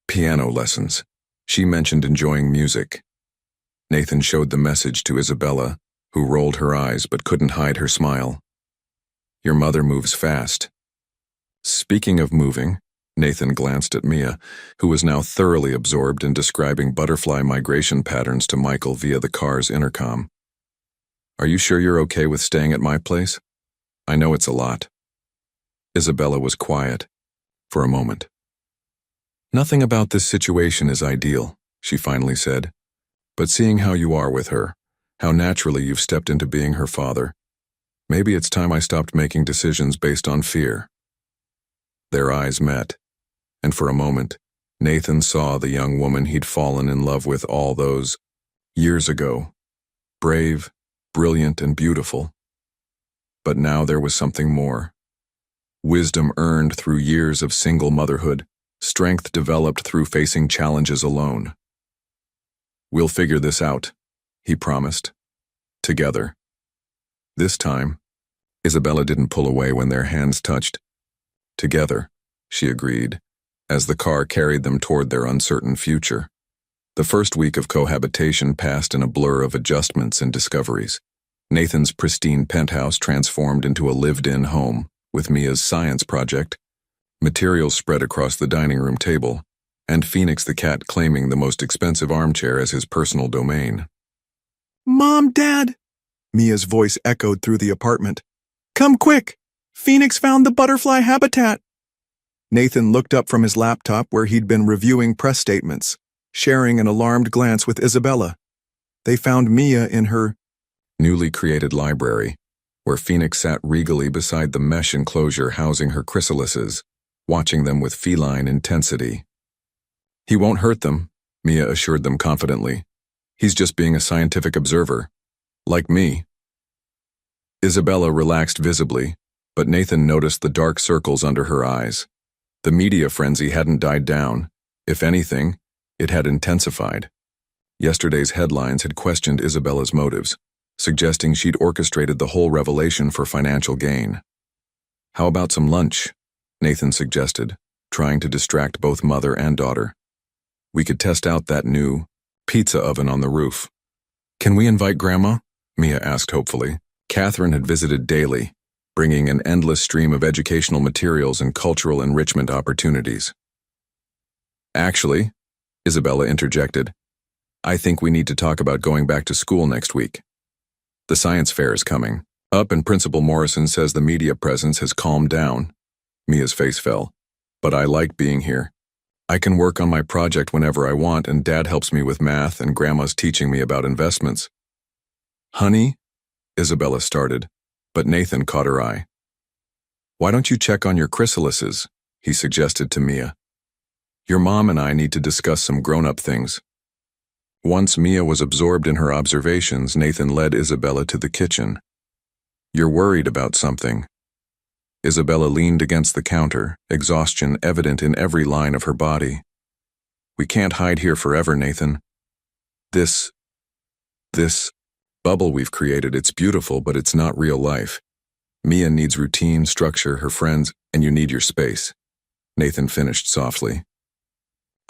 piano lessons. She mentioned enjoying music. Nathan showed the message to Isabella, who rolled her eyes but couldn't hide her smile. Your mother moves fast. Speaking of moving, Nathan glanced at Mia, who was now thoroughly absorbed in describing butterfly migration patterns to Michael via the car's intercom. Are you sure you're okay with staying at my place? I know it's a lot. Isabella was quiet for a moment. Nothing about this situation is ideal, she finally said, but seeing how you are with her, how naturally you've stepped into being her father, maybe it's time I stopped making decisions based on fear. Their eyes met, and for a moment, Nathan saw the young woman he'd fallen in love with all those years ago. Brave, brilliant, and beautiful. But now there was something more. Wisdom earned through years of single motherhood, strength developed through facing challenges alone. We'll figure this out, he promised. Together. This time, Isabella didn't pull away when their hands touched. Together, she agreed, as the car carried them toward their uncertain future. The first week of cohabitation passed in a blur of adjustments and discoveries. Nathan's pristine penthouse transformed into a lived-in home, with Mia's science project, materials spread across the dining room table, and Phoenix the cat claiming the most expensive armchair as his personal domain. Mom, Dad! Mia's voice echoed through the apartment. Come quick! Phoenix found the butterfly habitat! Nathan looked up from his laptop where he'd been reviewing press statements, sharing an alarmed glance with Isabella. They found Mia in her newly created library, where Phoenix sat regally beside the mesh enclosure housing her chrysalises, watching them with feline intensity. He won't hurt them, Mia assured them confidently. He's just being a scientific observer, like me. Isabella relaxed visibly, but Nathan noticed the dark circles under her eyes. The media frenzy hadn't died down. If anything, it had intensified. Yesterday's headlines had questioned Isabella's motives, suggesting she'd orchestrated the whole revelation for financial gain. How about some lunch? Nathan suggested, trying to distract both mother and daughter. We could test out that new pizza oven on the roof. Can we invite Grandma? Mia asked hopefully. Catherine had visited daily, bringing an endless stream of educational materials and cultural enrichment opportunities. Actually, Isabella interjected, I think we need to talk about going back to school next week. The science fair is coming up and Principal Morrison says the media presence has calmed down. Mia's face fell. But I like being here. I can work on my project whenever I want and Dad helps me with math and Grandma's teaching me about investments. Honey? Isabella started, but Nathan caught her eye. Why don't you check on your chrysalises? He suggested to Mia. Your mom and I need to discuss some grown-up things. Once Mia was absorbed in her observations, Nathan led Isabella to the kitchen. You're worried about something. Isabella leaned against the counter, exhaustion evident in every line of her body. We can't hide here forever, Nathan. This bubble we've created, it's beautiful, but it's not real life. Mia needs routine, structure, her friends, and you need your space. Nathan finished softly.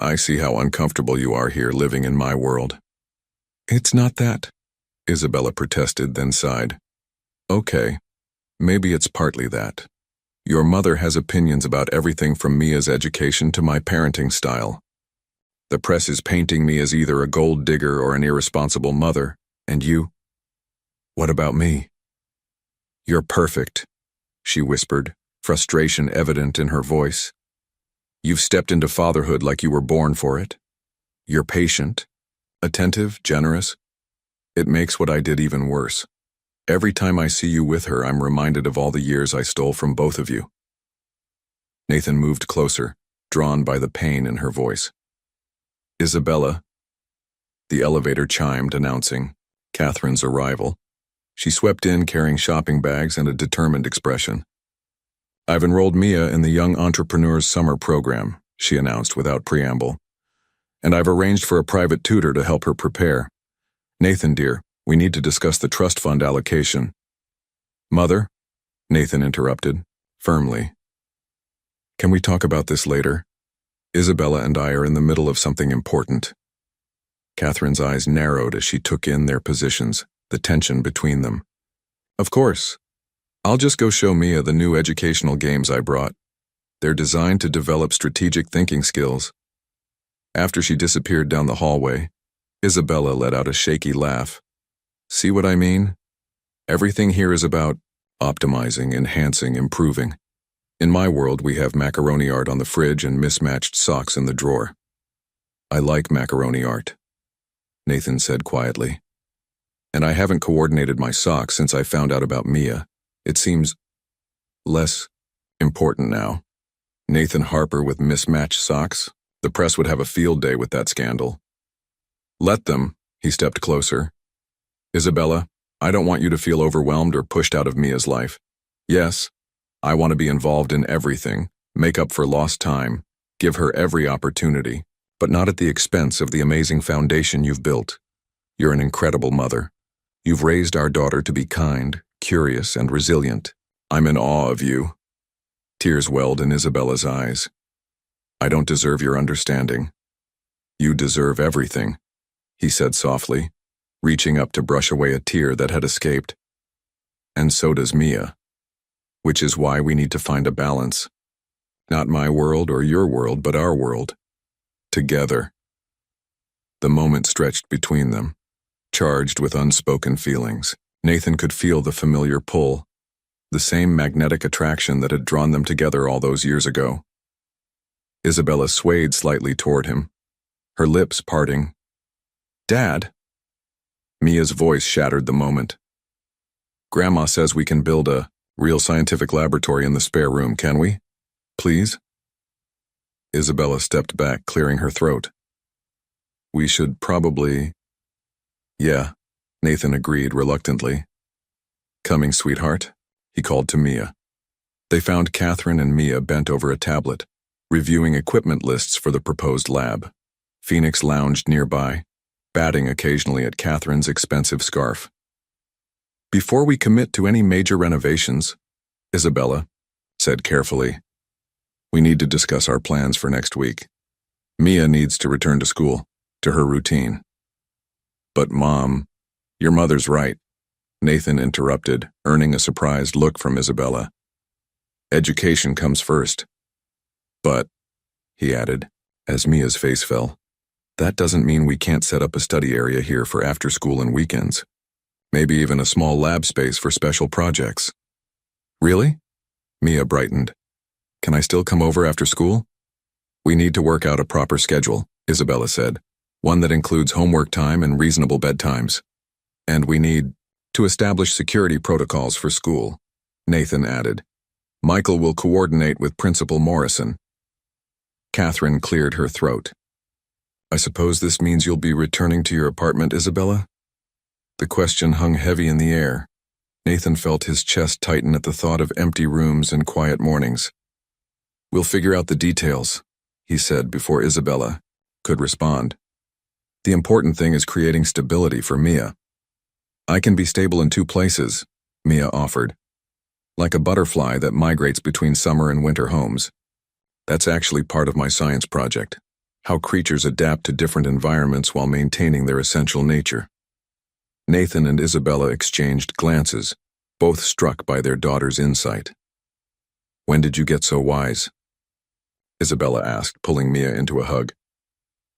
I see how uncomfortable you are here living in my world. It's not that, Isabella protested, then sighed. Okay, maybe it's partly that. Your mother has opinions about everything from Mia's education to my parenting style. The press is painting me as either a gold digger or an irresponsible mother, and you? What about me? You're perfect, she whispered, frustration evident in her voice. You've stepped into fatherhood like you were born for it. You're patient, attentive, generous. It makes what I did even worse. Every time I see you with her, I'm reminded of all the years I stole from both of you. Nathan moved closer, drawn by the pain in her voice. Isabella. The elevator chimed, announcing Catherine's arrival. She swept in carrying shopping bags and a determined expression. I've enrolled Mia in the Young Entrepreneurs Summer Program, she announced without preamble. And I've arranged for a private tutor to help her prepare. Nathan, dear, we need to discuss the trust fund allocation. Mother, Nathan interrupted, firmly. Can we talk about this later? Isabella and I are in the middle of something important. Catherine's eyes narrowed as she took in their positions, the tension between them. Of course. I'll just go show Mia the new educational games I brought. They're designed to develop strategic thinking skills. After she disappeared down the hallway, Isabella let out a shaky laugh. See what I mean? Everything here is about optimizing, enhancing, improving. In my world, we have macaroni art on the fridge and mismatched socks in the drawer. I like macaroni art, Nathan said quietly. And I haven't coordinated my socks since I found out about Mia. It seems less important now. Nathan Harper with mismatched socks? The press would have a field day with that scandal. Let them, he stepped closer. Isabella, I don't want you to feel overwhelmed or pushed out of Mia's life. Yes, I want to be involved in everything, make up for lost time, give her every opportunity, but not at the expense of the amazing foundation you've built. You're an incredible mother. You've raised our daughter to be kind, curious, and resilient. I'm in awe of you. Tears welled in Isabella's eyes. I don't deserve your understanding. You deserve everything, he said softly, reaching up to brush away a tear that had escaped. And so does Mia. Which is why we need to find a balance. Not my world or your world, but our world. Together. The moment stretched between them, charged with unspoken feelings. Nathan could feel the familiar pull, the same magnetic attraction that had drawn them together all those years ago. Isabella swayed slightly toward him, her lips parting. Dad? Mia's voice shattered the moment. Grandma says we can build a real scientific laboratory in the spare room, can we? Please? Isabella stepped back, clearing her throat. We should probably... Yeah, Nathan agreed reluctantly. Coming, sweetheart, he called to Mia. They found Catherine and Mia bent over a tablet, reviewing equipment lists for the proposed lab. Phoenix lounged nearby, batting occasionally at Catherine's expensive scarf. Before we commit to any major renovations, Isabella said carefully, we need to discuss our plans for next week. Mia needs to return to school, to her routine. But Mom, your mother's right, Nathan interrupted, earning a surprised look from Isabella. Education comes first. But, he added, as Mia's face fell, that doesn't mean we can't set up a study area here for after school and weekends. Maybe even a small lab space for special projects. Really? Mia brightened. Can I still come over after school? We need to work out a proper schedule, Isabella said, one that includes homework time and reasonable bedtimes. And we need to establish security protocols for school, Nathan added. Michael will coordinate with Principal Morrison. Catherine cleared her throat. I suppose this means you'll be returning to your apartment, Isabella? The question hung heavy in the air. Nathan felt his chest tighten at the thought of empty rooms and quiet mornings. We'll figure out the details, he said before Isabella could respond. The important thing is creating stability for Mia. I can be stable in two places, Mia offered. Like a butterfly that migrates between summer and winter homes. That's actually part of my science project. How creatures adapt to different environments while maintaining their essential nature. Nathan and Isabella exchanged glances, both struck by their daughter's insight. When did you get so wise? Isabella asked, pulling Mia into a hug.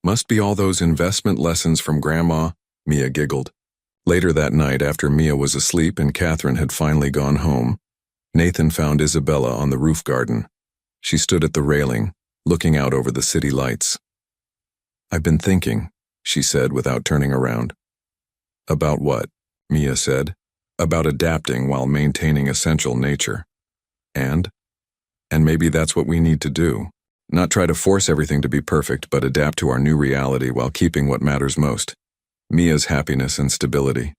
Must be all those investment lessons from Grandma, Mia giggled. Later that night, after Mia was asleep and Catherine had finally gone home, Nathan found Isabella on the roof garden. She stood at the railing, looking out over the city lights. I've been thinking, she said without turning around. About what? Mia said. About adapting while maintaining essential nature. And maybe that's what we need to do. Not try to force everything to be perfect, but adapt to our new reality while keeping what matters most. Mia's happiness and stability.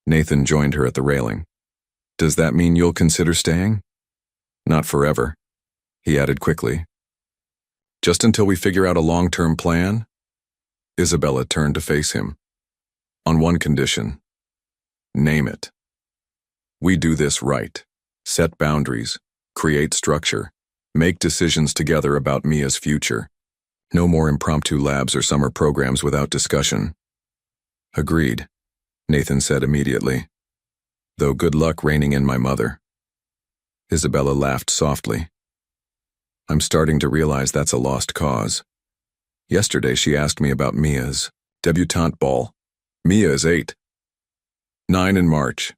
Nathan joined her at the railing. Does that mean you'll consider staying? Not forever, he added quickly. Just until we figure out a long-term plan? Isabella turned to face him. On one condition. Name it. We do this right. Set boundaries, create structure, make decisions together about Mia's future. No more impromptu labs or summer programs without discussion. Agreed. Nathan said immediately. Though good luck reining in my mother. Isabella laughed softly. I'm starting to realize that's a lost cause. Yesterday she asked me about Mia's debutante ball. Mia is 8. 9 in March,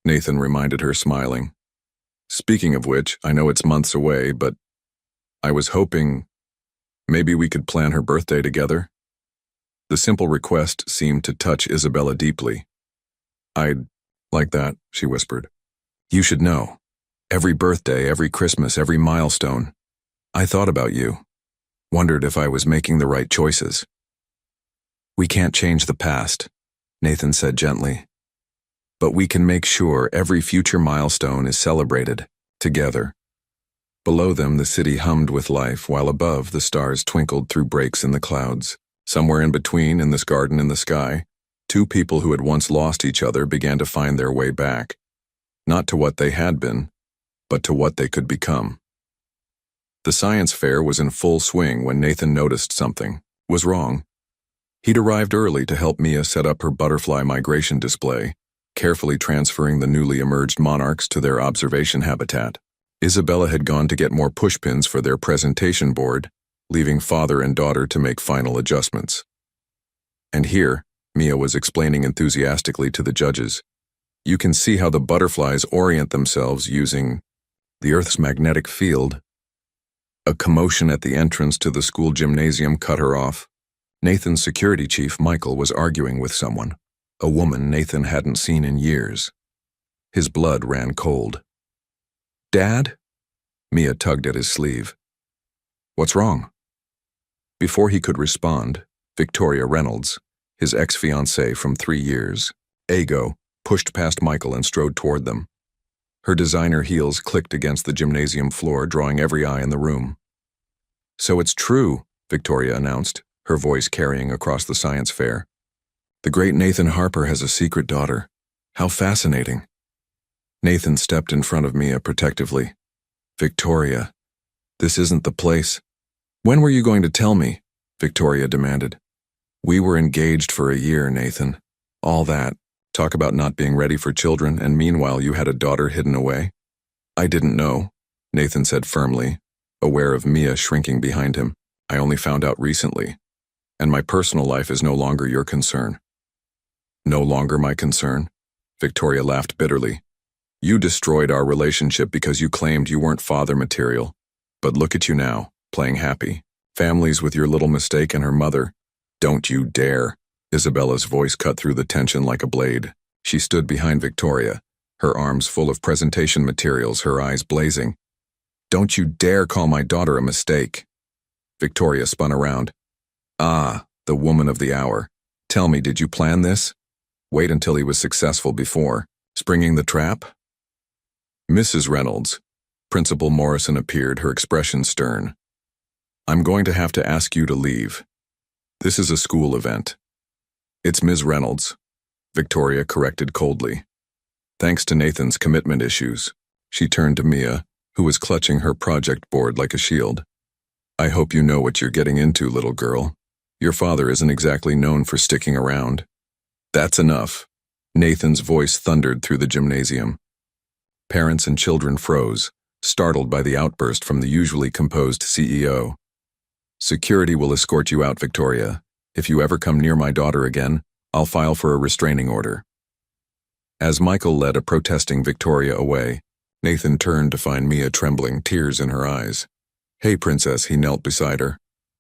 Nathan reminded her, smiling. Speaking of which, I know it's months away, but I was hoping maybe we could plan her birthday together. The simple request seemed to touch Isabella deeply. I'd like that, she whispered. You should know. Every birthday, every Christmas, every milestone. I thought about you. Wondered if I was making the right choices. We can't change the past, Nathan said gently. But we can make sure every future milestone is celebrated, together. Below them, the city hummed with life, while above, the stars twinkled through breaks in the clouds. Somewhere in between, in this garden in the sky, two people who had once lost each other began to find their way back. Not to what they had been, but to what they could become. The science fair was in full swing when Nathan noticed something was wrong. He'd arrived early to help Mia set up her butterfly migration display, carefully transferring the newly emerged monarchs to their observation habitat. Isabella had gone to get more pushpins for their presentation board, leaving father and daughter to make final adjustments. And here, Mia was explaining enthusiastically to the judges, you can see how the butterflies orient themselves using the Earth's magnetic field. A commotion at the entrance to the school gymnasium cut her off. Nathan's security chief, Michael, was arguing with someone, a woman Nathan hadn't seen in years. His blood ran cold. Dad? Mia tugged at his sleeve. What's wrong? Before he could respond, Victoria Reynolds, his ex-fiancée from 3 years, Ago, pushed past Michael and strode toward them. Her designer heels clicked against the gymnasium floor, drawing every eye in the room. So it's true, Victoria announced, her voice carrying across the science fair. The great Nathan Harper has a secret daughter. How fascinating. Nathan stepped in front of Mia protectively. Victoria, this isn't the place. When were you going to tell me? Victoria demanded. We were engaged for a year, Nathan. All that. Talk about not being ready for children, and meanwhile you had a daughter hidden away? I didn't know, Nathan said firmly, aware of Mia shrinking behind him. I only found out recently. And my personal life is no longer your concern. No longer my concern? Victoria laughed bitterly. You destroyed our relationship because you claimed you weren't father material. But look at you now, playing happy. Families with your little mistake and her mother. Don't you dare. Isabella's voice cut through the tension like a blade. She stood behind Victoria, her arms full of presentation materials, her eyes blazing. Don't you dare call my daughter a mistake. Victoria spun around. Ah, the woman of the hour. Tell me, did you plan this? Wait until he was successful before springing the trap? Mrs. Reynolds. Principal Morrison appeared, her expression stern. I'm going to have to ask you to leave. This is a school event. It's Ms. Reynolds, Victoria corrected coldly. Thanks to Nathan's commitment issues, she turned to Mia, who was clutching her project board like a shield. I hope you know what you're getting into, little girl. Your father isn't exactly known for sticking around. That's enough. Nathan's voice thundered through the gymnasium. Parents and children froze, startled by the outburst from the usually composed CEO. Security will escort you out, Victoria. If you ever come near my daughter again, I'll file for a restraining order. As Michael led a protesting Victoria away, Nathan turned to find Mia trembling, tears in her eyes. Hey, Princess, he knelt beside her.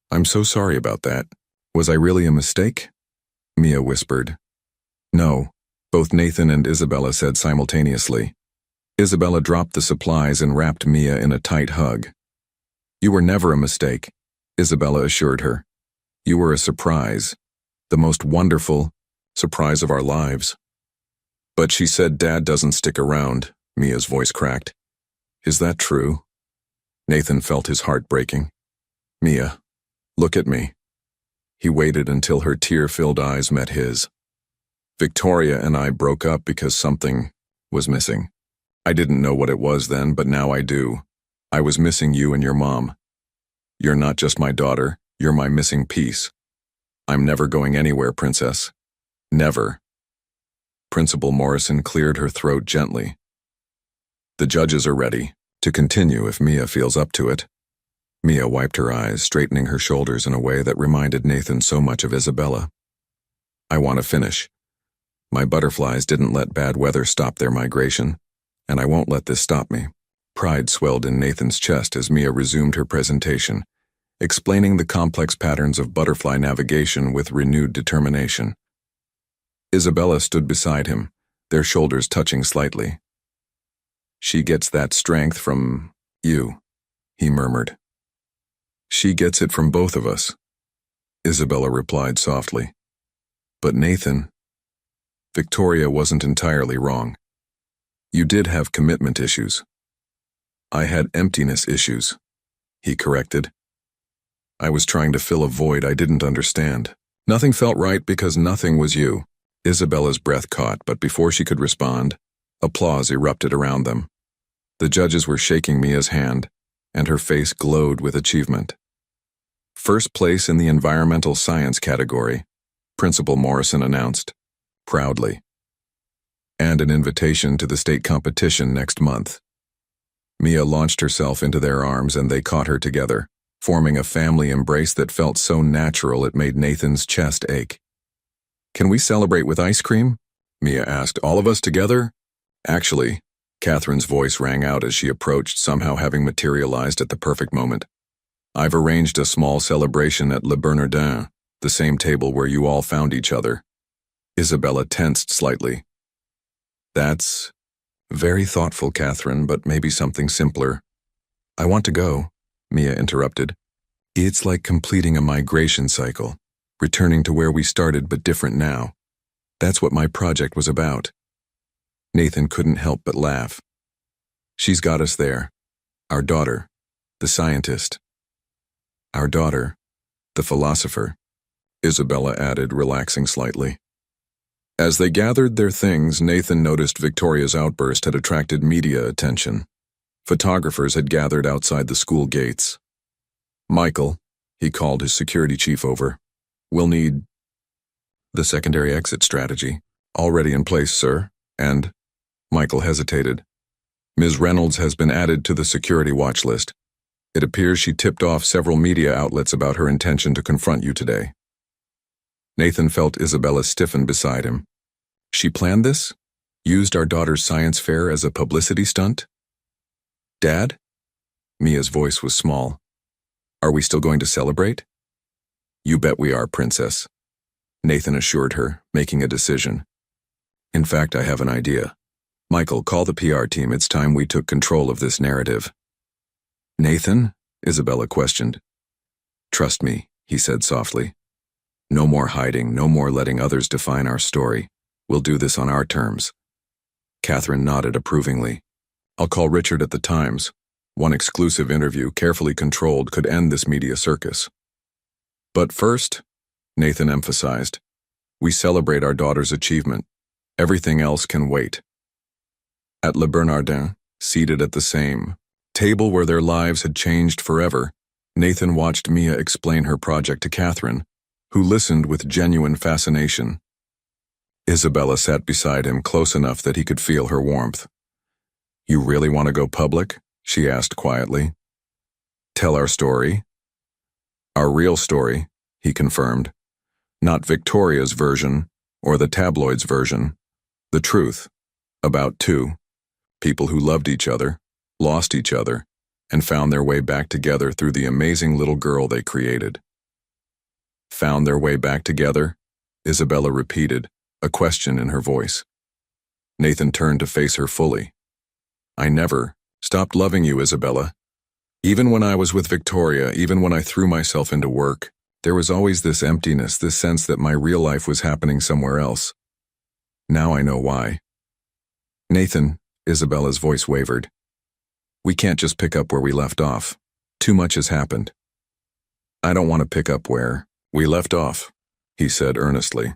I'm so sorry about that. Was I really a mistake? Mia whispered. No, both Nathan and Isabella said simultaneously. Isabella dropped the supplies and wrapped Mia in a tight hug. You were never a mistake, Isabella assured her. You were a surprise, the most wonderful surprise of our lives. But she said Dad doesn't stick around, Mia's voice cracked. Is that true? Nathan felt his heart breaking. Mia, look at me. He waited until her tear-filled eyes met his. Victoria and I broke up because something was missing. I didn't know what it was then, but now I do. I was missing you and your mom. You're not just my daughter, you're my missing piece. I'm never going anywhere, Princess. Never. Principal Morrison cleared her throat gently. The judges are ready to continue if Mia feels up to it. Mia wiped her eyes, straightening her shoulders in a way that reminded Nathan so much of Isabella. I want to finish. My butterflies didn't let bad weather stop their migration, and I won't let this stop me. Pride swelled in Nathan's chest as Mia resumed her presentation, explaining the complex patterns of butterfly navigation with renewed determination. Isabella stood beside him, their shoulders touching slightly. She gets that strength from you, he murmured. She gets it from both of us, Isabella replied softly. But Nathan, Victoria wasn't entirely wrong. You did have commitment issues. I had emptiness issues, he corrected. I was trying to fill a void I didn't understand. Nothing felt right because nothing was you. Isabella's breath caught, but before she could respond, applause erupted around them. The judges were shaking Mia's hand, and her face glowed with achievement. First place in the environmental science category, Principal Morrison announced, proudly. And an invitation to the state competition next month. Mia launched herself into their arms and they caught her together, forming a family embrace that felt so natural it made Nathan's chest ache. Can we celebrate with ice cream? Mia asked. All of us together? Actually, Catherine's voice rang out as she approached, somehow having materialized at the perfect moment. I've arranged a small celebration at Le Bernardin, the same table where you all found each other. Isabella tensed slightly. That's very thoughtful, Catherine, but maybe something simpler. I want to go, Mia interrupted. It's like completing a migration cycle, returning to where we started but different now. That's what my project was about. Nathan couldn't help but laugh. She's got us there. Our daughter, the scientist. Our daughter, the philosopher, Isabella added, relaxing slightly. As they gathered their things, Nathan noticed Victoria's outburst had attracted media attention. Photographers had gathered outside the school gates. Michael, he called his security chief over, we'll need the secondary exit strategy. Already in place, sir, and Michael hesitated. Ms. Reynolds has been added to the security watch list. It appears she tipped off several media outlets about her intention to confront you today. Nathan felt Isabella stiffen beside him. She planned this? Used our daughter's science fair as a publicity stunt? Dad? Mia's voice was small. Are we still going to celebrate? You bet we are, Princess, Nathan assured her, making a decision. In fact, I have an idea. Michael, call the PR team. It's time we took control of this narrative. Nathan? Isabella questioned. Trust me, he said softly. No more hiding, no more letting others define our story. We'll do this on our terms. Catherine nodded approvingly. I'll call Richard at the Times. One exclusive interview, carefully controlled, could end this media circus. But first, Nathan emphasized, we celebrate our daughter's achievement. Everything else can wait. At Le Bernardin, seated at the same table where their lives had changed forever, Nathan watched Mia explain her project to Catherine, who listened with genuine fascination. Isabella sat beside him close enough that he could feel her warmth. You really want to go public? She asked quietly. Tell our story? Our real story, he confirmed. Not Victoria's version or the tabloid's version. The truth. About two people who loved each other, lost each other, and found their way back together through the amazing little girl they created. Found their way back together? Isabella repeated, a question in her voice. Nathan turned to face her fully. I never stopped loving you, Isabella. Even when I was with Victoria, even when I threw myself into work, there was always this emptiness, this sense that my real life was happening somewhere else. Now I know why. Nathan, Isabella's voice wavered. We can't just pick up where we left off. Too much has happened. I don't want to pick up where we left off, he said earnestly.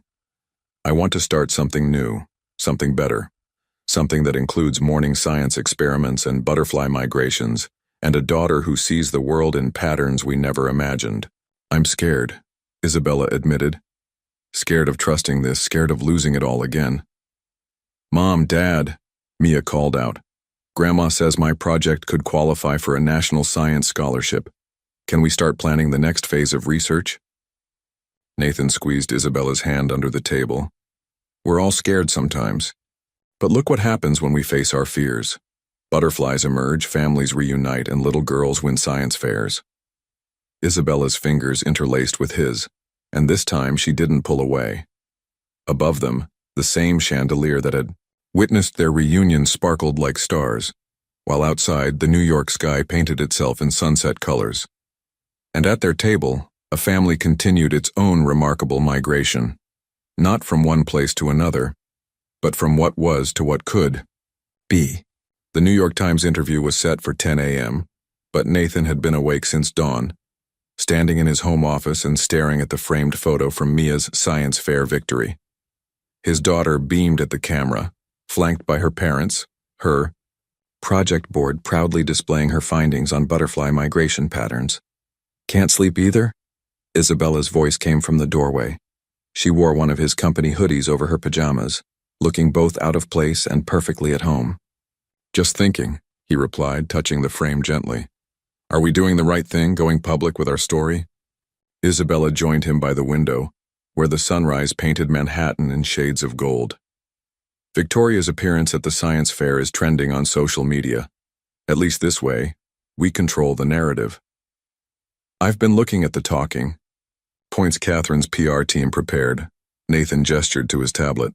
I want to start something new, something better, something that includes morning science experiments and butterfly migrations, and a daughter who sees the world in patterns we never imagined. I'm scared, Isabella admitted. Scared of trusting this, scared of losing it all again. Mom, Dad, Mia called out. Grandma says my project could qualify for a national science scholarship. Can we start planning the next phase of research? Nathan squeezed Isabella's hand under the table. We're all scared sometimes. But look what happens when we face our fears. Butterflies emerge, families reunite, and little girls win science fairs. Isabella's fingers interlaced with his, and this time she didn't pull away. Above them, the same chandelier that had witnessed their reunion sparkled like stars, while outside the New York sky painted itself in sunset colors. And at their table, a family continued its own remarkable migration, not from one place to another, but from what was to what could be. The New York Times interview was set for 10 a.m., but Nathan had been awake since dawn, standing in his home office and staring at the framed photo from Mia's science fair victory. His daughter beamed at the camera, flanked by her parents, her project board proudly displaying her findings on butterfly migration patterns. Can't sleep either? Isabella's voice came from the doorway. She wore one of his company hoodies over her pajamas, looking both out of place and perfectly at home. Just thinking, he replied, touching the frame gently. Are we doing the right thing, going public with our story? Isabella joined him by the window, where the sunrise painted Manhattan in shades of gold. Victoria's appearance at the science fair is trending on social media. At least this way, we control the narrative. I've been looking at the talking points Catherine's PR team prepared. Nathan gestured to his tablet.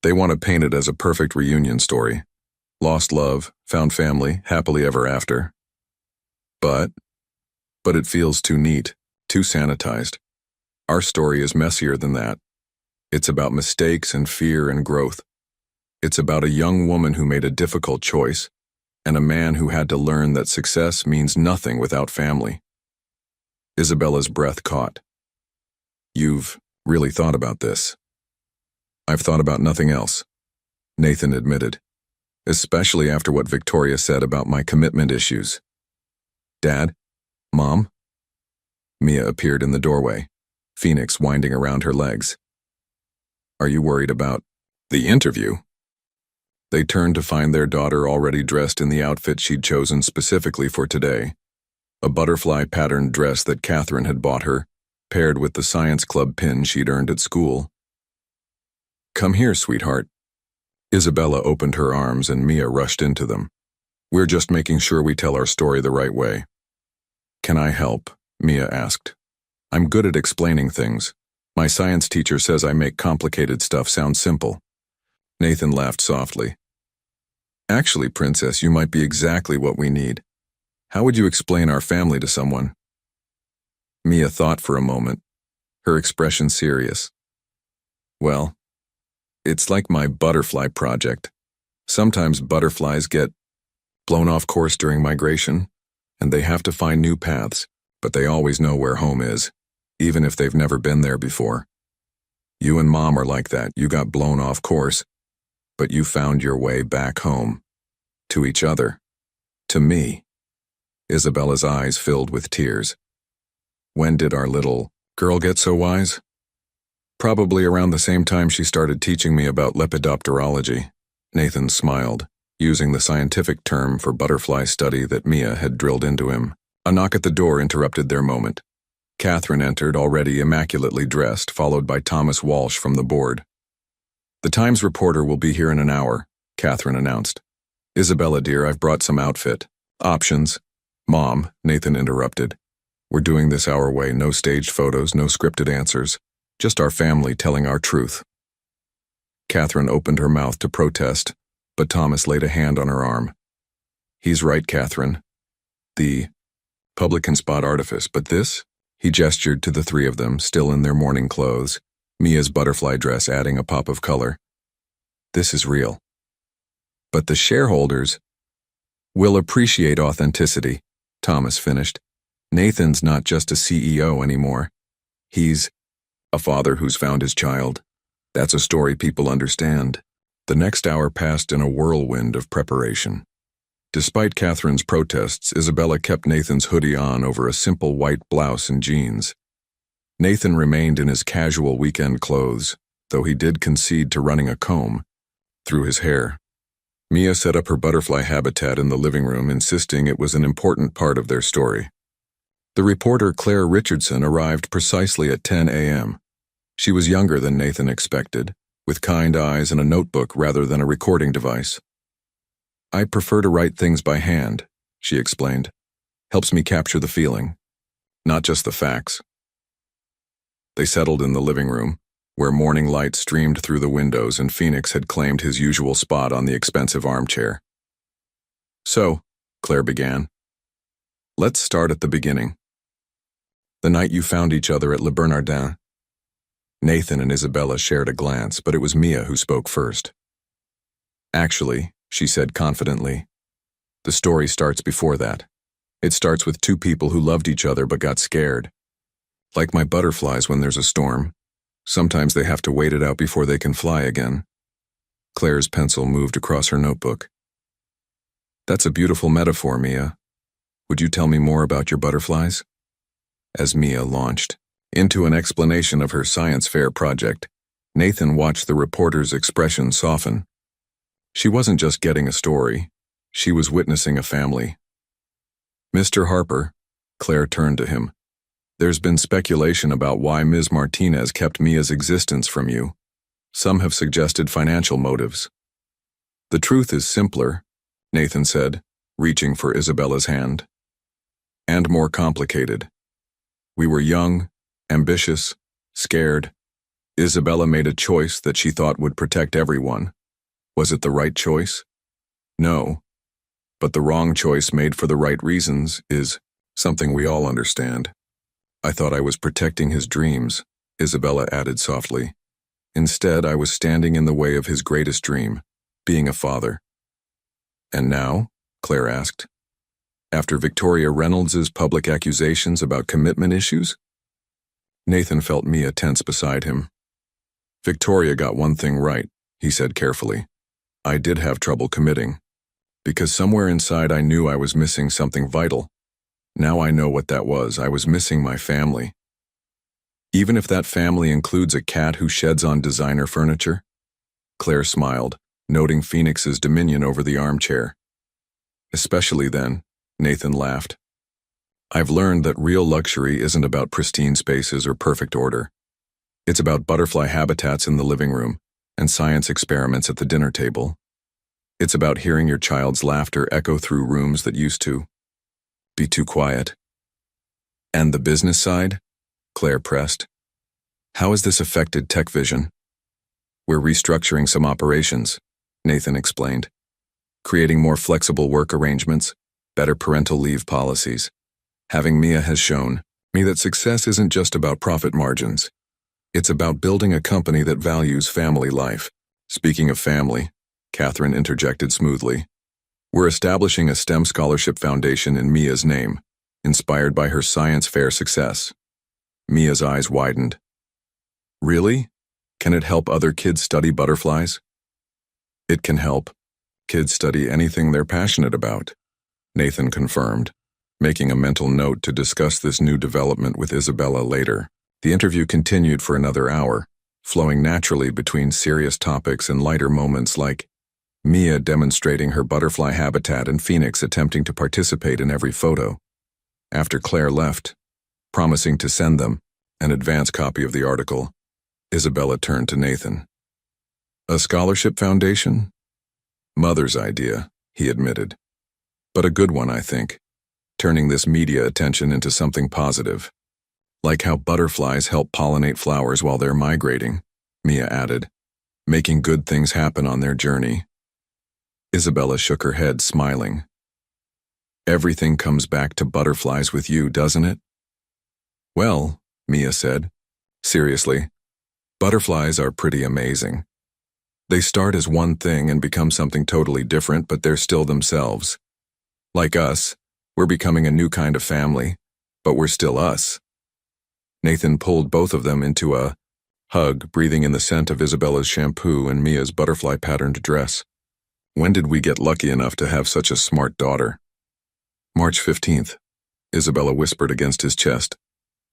They want to paint it as a perfect reunion story. Lost love, found family, happily ever after. But it feels too neat, too sanitized. Our story is messier than that. It's about mistakes and fear and growth. It's about a young woman who made a difficult choice, and a man who had to learn that success means nothing without family. Isabella's breath caught. You've really thought about this. I've thought about nothing else, Nathan admitted, especially after what Victoria said about my commitment issues. Dad? Mom? Mia appeared in the doorway, Phoenix winding around her legs. Are you worried about the interview? They turned to find their daughter already dressed in the outfit she'd chosen specifically for today, a butterfly-patterned dress that Catherine had bought her, paired with the science club pin she'd earned at school. Come here, sweetheart. Isabella opened her arms and Mia rushed into them. We're just making sure we tell our story the right way. Can I help? Mia asked. I'm good at explaining things. My science teacher says I make complicated stuff sound simple. Nathan laughed softly. Actually, Princess, you might be exactly what we need. How would you explain our family to someone? Mia thought for a moment, her expression serious. Well, it's like my butterfly project. Sometimes butterflies get blown off course during migration, and they have to find new paths, but they always know where home is, even if they've never been there before. You and Mom are like that. You got blown off course, but you found your way back home. To each other. To me. Isabella's eyes filled with tears. When did our little girl get so wise? Probably around the same time she started teaching me about lepidopterology. Nathan smiled, using the scientific term for butterfly study that Mia had drilled into him. A knock at the door interrupted their moment. Catherine entered, already immaculately dressed, followed by Thomas Walsh from the board. The Times reporter will be here in an hour, Catherine announced. Isabella, dear, I've brought some outfit. Options. Mom, Nathan interrupted. We're doing this our way, no staged photos, no scripted answers. Just our family telling our truth. Catherine opened her mouth to protest, but Thomas laid a hand on her arm. He's right, Catherine. The public can spot artifice, but this? He gestured to the three of them, still in their morning clothes, Mia's butterfly dress adding a pop of color. This is real. But the shareholders will appreciate authenticity, Thomas finished. Nathan's not just a CEO anymore. He's a father who's found his child. That's a story people understand. The next hour passed in a whirlwind of preparation. Despite Catherine's protests, Isabella kept Nathan's hoodie on over a simple white blouse and jeans. Nathan remained in his casual weekend clothes, though he did concede to running a comb, through his hair. Mia set up her butterfly habitat in the living room, insisting it was an important part of their story. The reporter Claire Richardson arrived precisely at 10 a.m. She was younger than Nathan expected, with kind eyes and a notebook rather than a recording device. "I prefer to write things by hand," she explained. "Helps me capture the feeling, not just the facts." They settled in the living room, where morning light streamed through the windows and Phoenix had claimed his usual spot on the expensive armchair. "So," Claire began, "let's start at the beginning. The night you found each other at Le Bernardin." Nathan and Isabella shared a glance, but it was Mia who spoke first. "Actually," she said confidently, "the story starts before that. It starts with two people who loved each other but got scared. Like my butterflies when there's a storm. Sometimes they have to wait it out before they can fly again." Claire's pencil moved across her notebook. "That's a beautiful metaphor, Mia. Would you tell me more about your butterflies?" As Mia launched into an explanation of her science fair project, Nathan watched the reporter's expression soften. She wasn't just getting a story, she was witnessing a family. "Mr. Harper," Claire turned to him, "there's been speculation about why Ms. Martinez kept Mia's existence from you. Some have suggested financial motives." "The truth is simpler," Nathan said, reaching for Isabella's hand. "And more complicated. We were young, ambitious, scared. Isabella made a choice that she thought would protect everyone. Was it the right choice? No. But the wrong choice made for the right reasons is something we all understand. I thought I was protecting his dreams," Isabella added softly. "Instead, I was standing in the way of his greatest dream, being a father." "And now?" Claire asked. "After Victoria Reynolds's public accusations about commitment issues?" Nathan felt Mia tense beside him. "Victoria got one thing right," he said carefully. "I did have trouble committing. Because somewhere inside I knew I was missing something vital. Now I know what that was. I was missing my family. Even if that family includes a cat who sheds on designer furniture?" Claire smiled, noting Phoenix's dominion over the armchair. "Especially then," Nathan laughed. "I've learned that real luxury isn't about pristine spaces or perfect order. It's about butterfly habitats in the living room and science experiments at the dinner table. It's about hearing your child's laughter echo through rooms that used to be too quiet." "And the business side?" Claire pressed. "How has this affected Tech Vision?" "We're restructuring some operations," Nathan explained. "Creating more flexible work arrangements, better parental leave policies. Having Mia has shown me that success isn't just about profit margins. It's about building a company that values family life." "Speaking of family," Catherine interjected smoothly, "we're establishing a STEM scholarship foundation in Mia's name, inspired by her science fair success." Mia's eyes widened. "Really? Can it help other kids study butterflies?" "It can help kids study anything they're passionate about," Nathan confirmed, making a mental note to discuss this new development with Isabella later. The interview continued for another hour, flowing naturally between serious topics and lighter moments like Mia demonstrating her butterfly habitat and Phoenix attempting to participate in every photo. After Claire left, promising to send them an advance copy of the article, Isabella turned to Nathan. "A scholarship foundation? Mother's idea," he admitted. "But a good one, I think, turning this media attention into something positive. Like how butterflies help pollinate flowers while they're migrating," Mia added, "making good things happen on their journey." Isabella shook her head, smiling. "Everything comes back to butterflies with you, doesn't it?" "Well," Mia said, seriously, "butterflies are pretty amazing. They start as one thing and become something totally different, but they're still themselves. Like us, we're becoming a new kind of family, but we're still us." Nathan pulled both of them into a hug, breathing in the scent of Isabella's shampoo and Mia's butterfly-patterned dress. "When did we get lucky enough to have such a smart daughter?" "March 15th, Isabella whispered against his chest.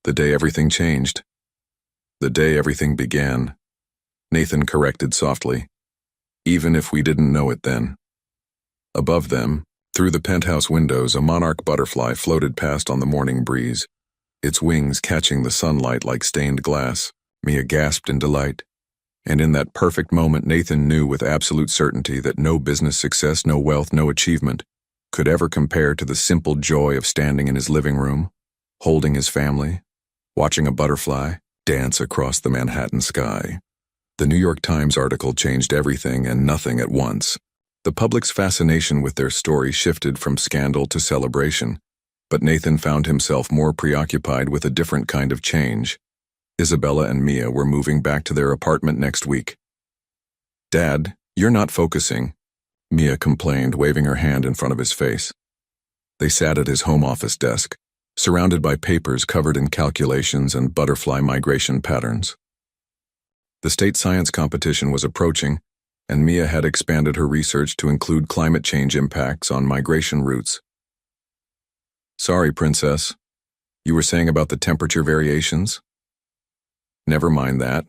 "The day everything changed." "The day everything began," Nathan corrected softly. even if we didn't know it then. Above them, through the penthouse windows, a monarch butterfly floated past on the morning breeze, its wings catching the sunlight like stained glass. Mia gasped in delight. And in that perfect moment, Nathan knew with absolute certainty that no business success, no wealth, no achievement could ever compare to the simple joy of standing in his living room, holding his family, watching a butterfly dance across the Manhattan sky. The New York Times article changed everything and nothing at once. The public's fascination with their story shifted from scandal to celebration, but Nathan found himself more preoccupied with a different kind of change. Isabella and Mia were moving back to their apartment next week. "Dad, you're not focusing," Mia complained, waving her hand in front of his face. They sat at his home office desk, surrounded by papers covered in calculations and butterfly migration patterns. The state science competition was approaching, and Mia had expanded her research to include climate change impacts on migration routes. "Sorry, Princess. You were saying about the temperature variations?" "Never mind that."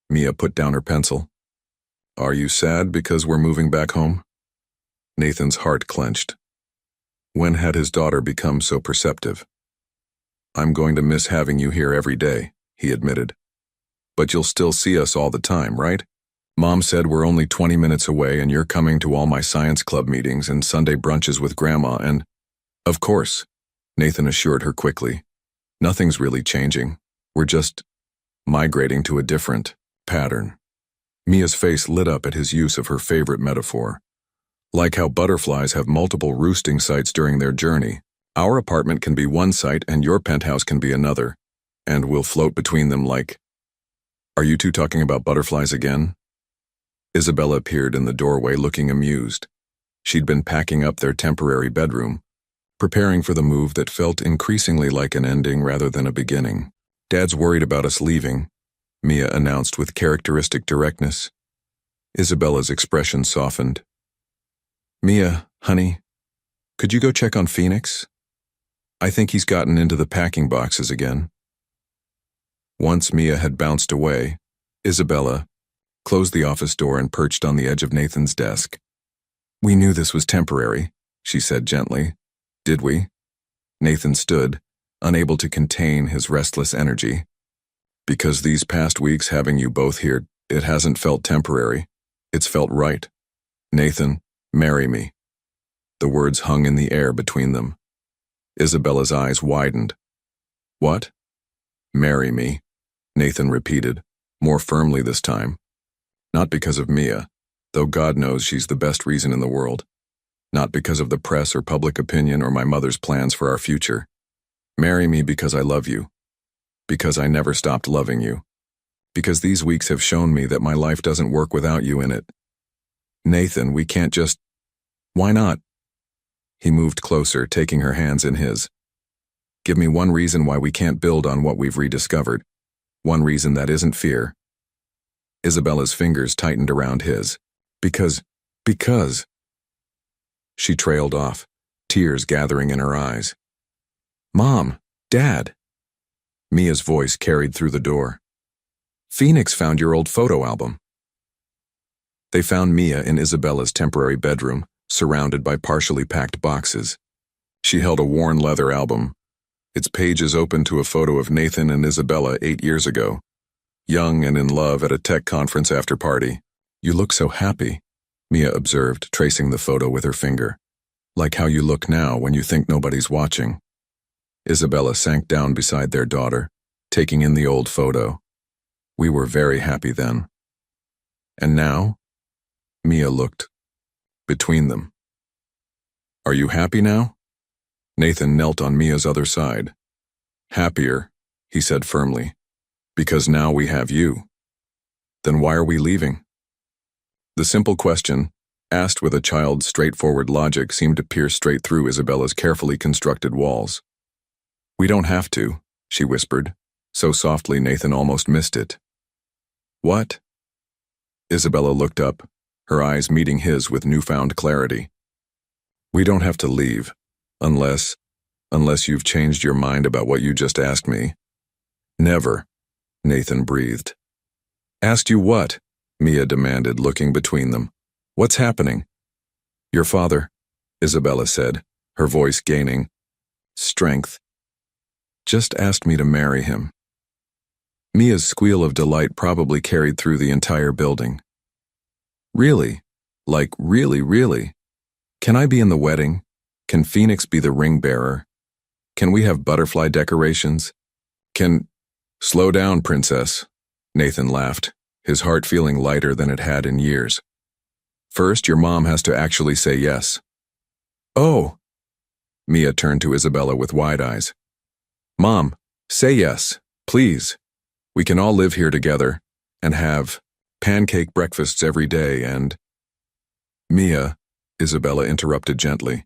Mia put down her pencil. "Are you sad because we're moving back home?" Nathan's heart clenched. When had his daughter become so perceptive? "I'm going to miss having you here every day," he admitted. "But you'll still see us all the time, right? Mom said we're only 20 minutes away and you're coming to all my science club meetings and Sunday brunches with Grandma and—" "Of course," Nathan assured her quickly. "Nothing's really changing. We're just migrating to a different pattern." Mia's face lit up at his use of her favorite metaphor. "Like how butterflies have multiple roosting sites during their journey, our apartment can be one site and your penthouse can be another, and we'll float between them like—" "Are you two talking about butterflies again?" Isabella appeared in the doorway looking amused. She'd been packing up their temporary bedroom, preparing for the move that felt increasingly like an ending rather than a beginning. "Dad's worried about us leaving," Mia announced with characteristic directness. Isabella's expression softened. "Mia, honey, could you go check on Phoenix? I think he's gotten into the packing boxes again." Once Mia had bounced away, Isabella closed the office door and perched on the edge of Nathan's desk. "We knew this was temporary," she said gently. "Did we?" Nathan stood, unable to contain his restless energy. "Because these past weeks having you both here, it hasn't felt temporary. It's felt right. Nathan, marry me." The words hung in the air between them. Isabella's eyes widened. "What?" "Marry me," Nathan repeated, more firmly this time. "Not because of Mia, though God knows she's the best reason in the world. Not because of the press or public opinion or my mother's plans for our future. Marry me because I love you. Because I never stopped loving you. Because these weeks have shown me that my life doesn't work without you in it. Nathan, we can't just—" "Why not?" He moved closer, taking her hands in his. "Give me one reason why we can't build on what we've rediscovered. One reason that isn't fear." Isabella's fingers tightened around his. Because... She trailed off, tears gathering in her eyes. "Mom, Dad." Mia's voice carried through the door. "Phoenix found your old photo album." They found Mia in Isabella's temporary bedroom, surrounded by partially packed boxes. She held a worn leather album, its pages open to a photo of Nathan and Isabella 8 years ago, young and in love at a tech conference after party. "You look so happy," Mia observed, tracing the photo with her finger. "Like how you look now when you think nobody's watching." Isabella sank down beside their daughter, taking in the old photo. "We were very happy then." "And now?" Mia looked between them. "Are you happy now?" Nathan knelt on Mia's other side. "Happier," he said firmly, "because now we have you." "Then why are we leaving?" The simple question, asked with a child's straightforward logic, seemed to pierce straight through Isabella's carefully constructed walls. "We don't have to," she whispered, so softly Nathan almost missed it. "What?" Isabella looked up, her eyes meeting his with newfound clarity. "We don't have to leave, unless you've changed your mind about what you just asked me." "Never," Nathan breathed. "Asked you what?" Mia demanded, looking between them. What's happening? Your father, Isabella said, her voice gaining strength, just asked me to marry him. Mia's squeal of delight probably carried through the entire building. Really? Like really, really? Can I be in the wedding? Can Phoenix be the ring bearer? Can we have butterfly decorations? Slow down, princess, Nathan laughed, his heart feeling lighter than it had in years. First, your mom has to actually say yes. Oh! Mia turned to Isabella with wide eyes. Mom, say yes, please. We can all live here together and have pancake breakfasts every day and… Mia, Isabella interrupted gently.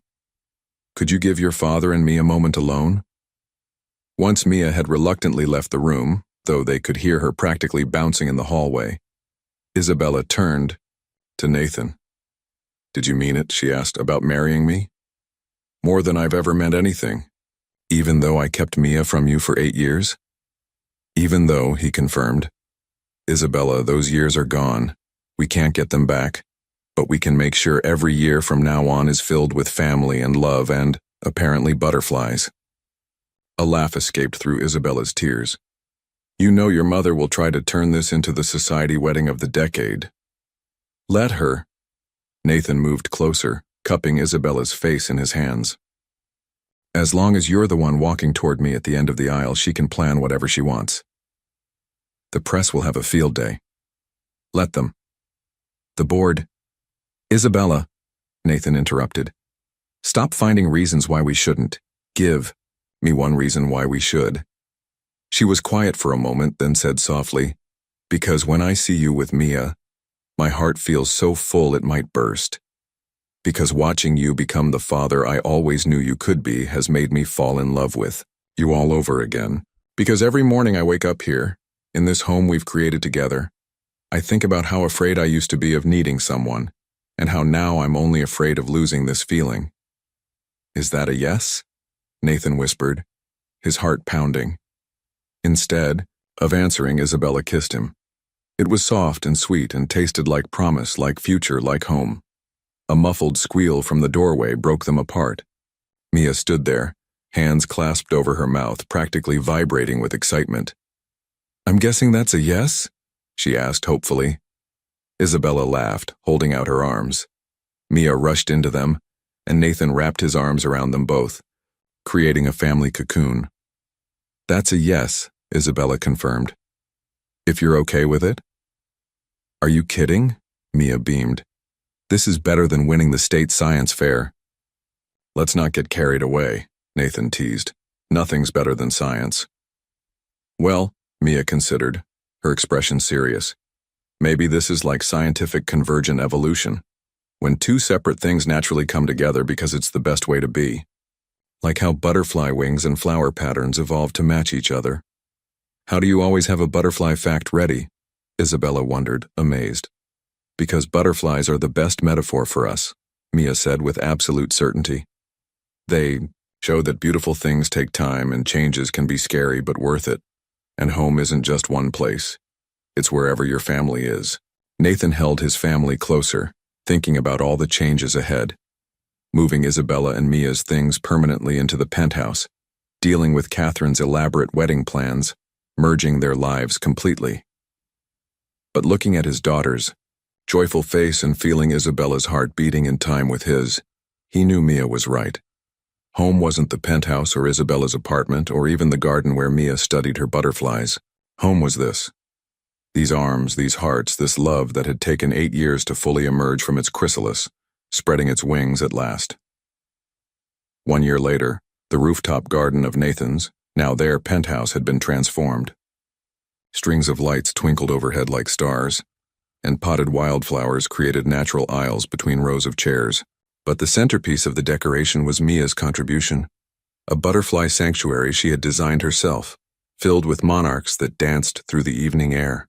Could you give your father and me a moment alone? Once Mia had reluctantly left the room, though they could hear her practically bouncing in the hallway, Isabella turned to Nathan. Did you mean it, she asked, about marrying me? More than I've ever meant anything, even though I kept Mia from you for 8 years? Even though, he confirmed. Isabella, those years are gone. We can't get them back, but we can make sure every year from now on is filled with family and love and, apparently, butterflies. A laugh escaped through Isabella's tears. You know your mother will try to turn this into the society wedding of the decade. Let her. Nathan moved closer, cupping Isabella's face in his hands. As long as you're the one walking toward me at the end of the aisle, she can plan whatever she wants. The press will have a field day. Let them. The board. Isabella, Nathan interrupted. Stop finding reasons why we shouldn't. Give me one reason why we should. She was quiet for a moment, then said softly, because when I see you with Mia, my heart feels so full it might burst. Because watching you become the father I always knew you could be has made me fall in love with you all over again. Because every morning I wake up here, in this home we've created together, I think about how afraid I used to be of needing someone, and how now I'm only afraid of losing this feeling. Is that a yes? Nathan whispered, his heart pounding. Instead of answering, Isabella kissed him. It was soft and sweet and tasted like promise, like future, like home. A muffled squeal from the doorway broke them apart. Mia stood there, hands clasped over her mouth, practically vibrating with excitement. I'm guessing that's a yes? She asked hopefully. Isabella laughed, holding out her arms. Mia rushed into them, and Nathan wrapped his arms around them both, creating a family cocoon. That's a yes, Isabella confirmed. If you're okay with it? Are you kidding? Mia beamed. This is better than winning the state science fair. Let's not get carried away, Nathan teased. Nothing's better than science. Well, Mia considered, her expression serious. Maybe this is like scientific convergent evolution, when two separate things naturally come together because it's the best way to be. Like how butterfly wings and flower patterns evolve to match each other. How do you always have a butterfly fact ready? Isabella wondered, amazed. Because butterflies are the best metaphor for us, Mia said with absolute certainty. They show that beautiful things take time and changes can be scary but worth it. And home isn't just one place. It's wherever your family is. Nathan held his family closer, thinking about all the changes ahead. Moving Isabella and Mia's things permanently into the penthouse, dealing with Catherine's elaborate wedding plans, merging their lives completely. But looking at his daughter's joyful face and feeling Isabella's heart beating in time with his, he knew Mia was right. Home wasn't the penthouse or Isabella's apartment or even the garden where Mia studied her butterflies. Home was this. These arms, these hearts, this love that had taken 8 years to fully emerge from its chrysalis, spreading its wings at last. 1 year later, the rooftop garden of Nathan's, now their penthouse, had been transformed. Strings of lights twinkled overhead like stars, and potted wildflowers created natural aisles between rows of chairs. But the centerpiece of the decoration was Mia's contribution, a butterfly sanctuary she had designed herself, filled with monarchs that danced through the evening air.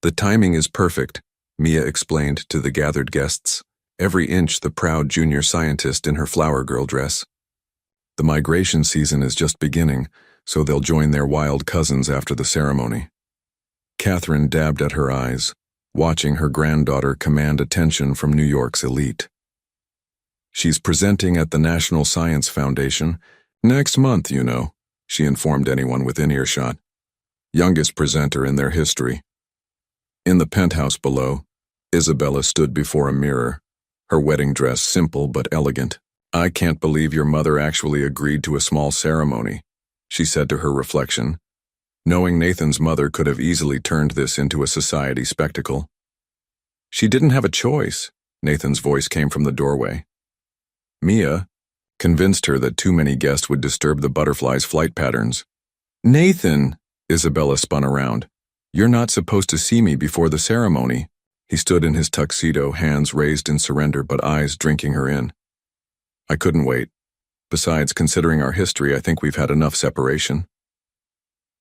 The timing is perfect, Mia explained to the gathered guests, every inch the proud junior scientist in her flower girl dress. The migration season is just beginning, so they'll join their wild cousins after the ceremony. Catherine dabbed at her eyes, watching her granddaughter command attention from New York's elite. "She's presenting at the National Science Foundation next month, you know," she informed anyone within earshot. Youngest presenter in their history. In the penthouse below, Isabella stood before a mirror, her wedding dress simple but elegant. "I can't believe your mother actually agreed to a small ceremony," she said to her reflection, knowing Nathan's mother could have easily turned this into a society spectacle. "She didn't have a choice," Nathan's voice came from the doorway. Mia convinced her that too many guests would disturb the butterfly's flight patterns. "Nathan," Isabella spun around, "you're not supposed to see me before the ceremony." He stood in his tuxedo, hands raised in surrender but eyes drinking her in. "I couldn't wait. Besides, considering our history, I think we've had enough separation."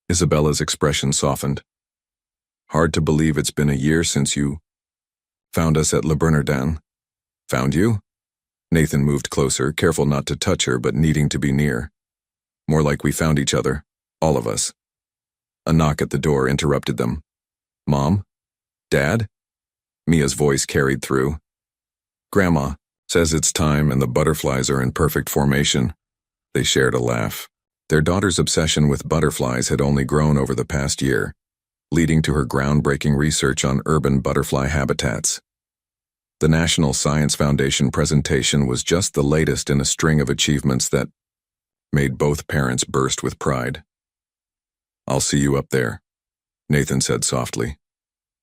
Isabella's expression softened. "Hard to believe it's been a year since you found us at Le Bernardin." "Found you?" Nathan moved closer, careful not to touch her but needing to be near. "More like we found each other, all of us." A knock at the door interrupted them. "Mom? Dad?" Mia's voice carried through. "Grandma says it's time and the butterflies are in perfect formation." They shared a laugh. Their daughter's obsession with butterflies had only grown over the past year, leading to her groundbreaking research on urban butterfly habitats. The National Science Foundation presentation was just the latest in a string of achievements that made both parents burst with pride. "I'll see you up there," Nathan said softly.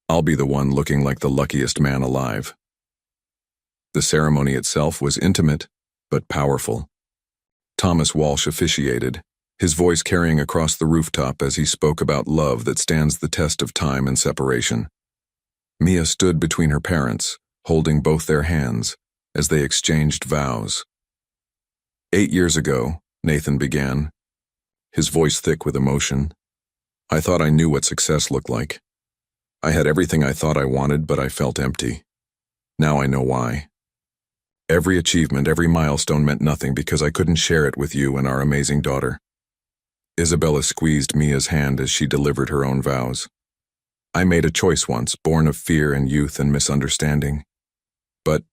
"I'll be the one looking like the luckiest man alive." The ceremony itself was intimate, but powerful. Thomas Walsh officiated, his voice carrying across the rooftop as he spoke about love that stands the test of time and separation. Mia stood between her parents, holding both their hands, as they exchanged vows. "8 years ago," Nathan began, his voice thick with emotion, "I thought I knew what success looked like. I had everything I thought I wanted, but I felt empty. Now I know why. Every achievement, every milestone meant nothing because I couldn't share it with you and our amazing daughter." Isabella squeezed Mia's hand as she delivered her own vows. "I made a choice once, born of fear and youth and misunderstanding. But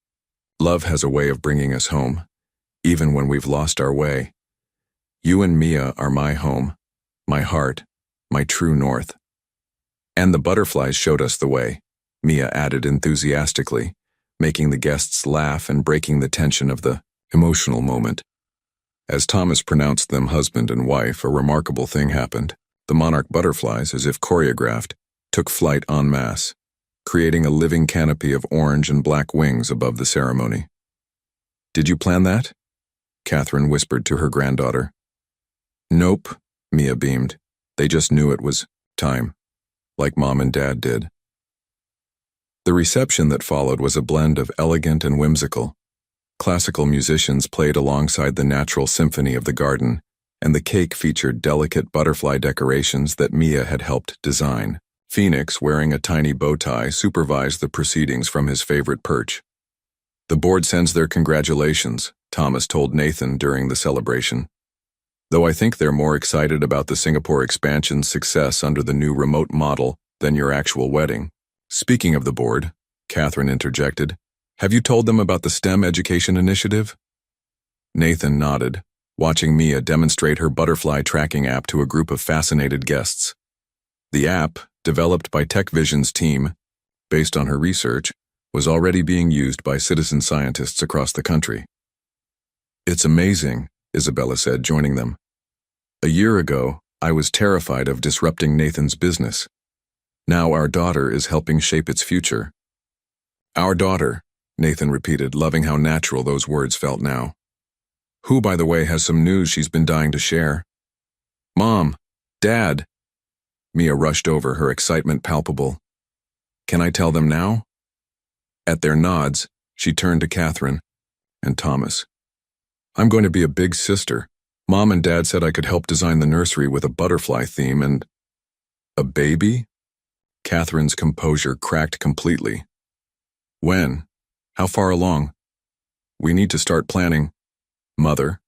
love has a way of bringing us home, even when we've lost our way. You and Mia are my home, my heart, my true north. And the butterflies showed us the way," Mia added enthusiastically, making the guests laugh and breaking the tension of the emotional moment. As Thomas pronounced them husband and wife, a remarkable thing happened. The monarch butterflies, as if choreographed, took flight en masse, creating a living canopy of orange and black wings above the ceremony. "Did you plan that?" Catherine whispered to her granddaughter. "Nope," Mia beamed. "They just knew it was time, like Mom and Dad did." The reception that followed was a blend of elegant and whimsical. Classical musicians played alongside the natural symphony of the garden, and the cake featured delicate butterfly decorations that Mia had helped design. Phoenix, wearing a tiny bow tie, supervised the proceedings from his favorite perch. "The board sends their congratulations," Thomas told Nathan during the celebration. "Though I think they're more excited about the Singapore expansion's success under the new remote model than your actual wedding." "Speaking of the board," Catherine interjected, "have you told them about the STEM education initiative?" Nathan nodded, watching Mia demonstrate her butterfly tracking app to a group of fascinated guests. The app, developed by TechVision's team, based on her research, was already being used by citizen scientists across the country. "It's amazing," Isabella said, joining them. "A year ago, I was terrified of disrupting Nathan's business. Now our daughter is helping shape its future." "Our daughter," Nathan repeated, loving how natural those words felt now. "Who, by the way, has some news she's been dying to share." "Mom, Dad." Mia rushed over, her excitement palpable. "Can I tell them now?" At their nods, she turned to Catherine and Thomas. "I'm going to be a big sister. Mom and Dad said I could help design the nursery with a butterfly theme and—" "A baby?" Catherine's composure cracked completely. "When? How far along?" "We need to start planning." "Mother,"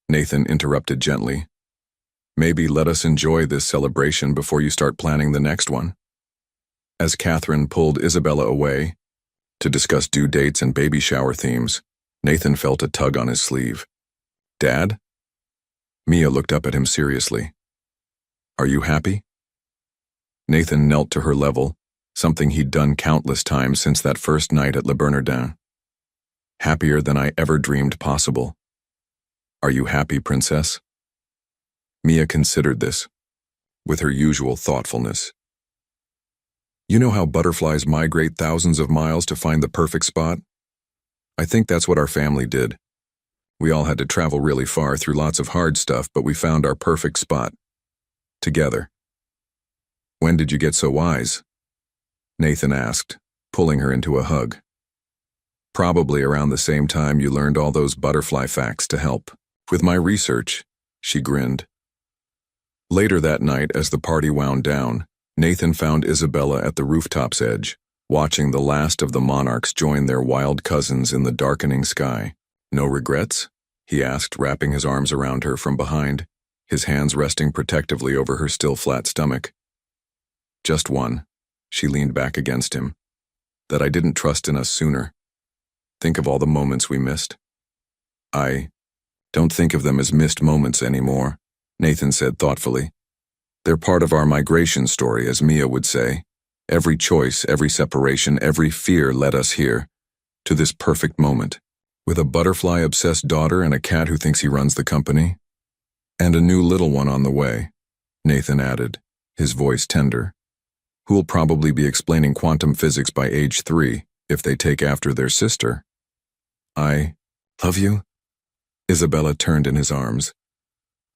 Nathan interrupted gently, "maybe let us enjoy this celebration before you start planning the next one." As Catherine pulled Isabella away to discuss due dates and baby shower themes, Nathan felt a tug on his sleeve. "Dad?" Mia looked up at him seriously. "Are you happy?" Nathan knelt to her level, something he'd done countless times since that first night at Le Bernardin. "Happier than I ever dreamed possible." "Are you happy, princess?" Mia considered this, with her usual thoughtfulness. "You know how butterflies migrate thousands of miles to find the perfect spot? I think that's what our family did. We all had to travel really far through lots of hard stuff, but we found our perfect spot. Together." "When did you get so wise?" Nathan asked, pulling her into a hug. "Probably around the same time you learned all those butterfly facts to help with my research," she grinned. Later that night, as the party wound down, Nathan found Isabella at the rooftop's edge, watching the last of the monarchs join their wild cousins in the darkening sky. "No regrets?" he asked, wrapping his arms around her from behind, his hands resting protectively over her still flat stomach. "Just one," she leaned back against him. "That I didn't trust in us sooner. Think of all the moments we missed." "I don't think of them as missed moments anymore," Nathan said thoughtfully. "They're part of our migration story, as Mia would say. Every choice, every separation, every fear led us here, to this perfect moment. With a butterfly-obsessed daughter and a cat who thinks he runs the company. And a new little one on the way," Nathan added, his voice tender. "Who'll probably be explaining quantum physics by age 3 if they take after their sister." "I love you." Isabella turned in his arms.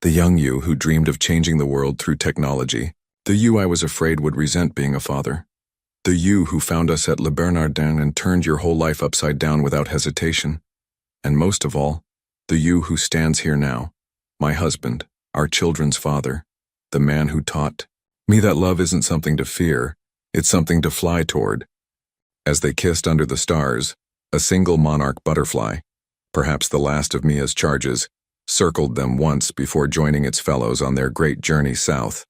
"The young you who dreamed of changing the world through technology. The you I was afraid would resent being a father. The you who found us at Le Bernardin and turned your whole life upside down without hesitation. And most of all, the you who stands here now, my husband, our children's father, the man who taught me that love isn't something to fear, it's something to fly toward." As they kissed under the stars, a single monarch butterfly, perhaps the last of Mia's charges, circled them once before joining its fellows on their great journey south.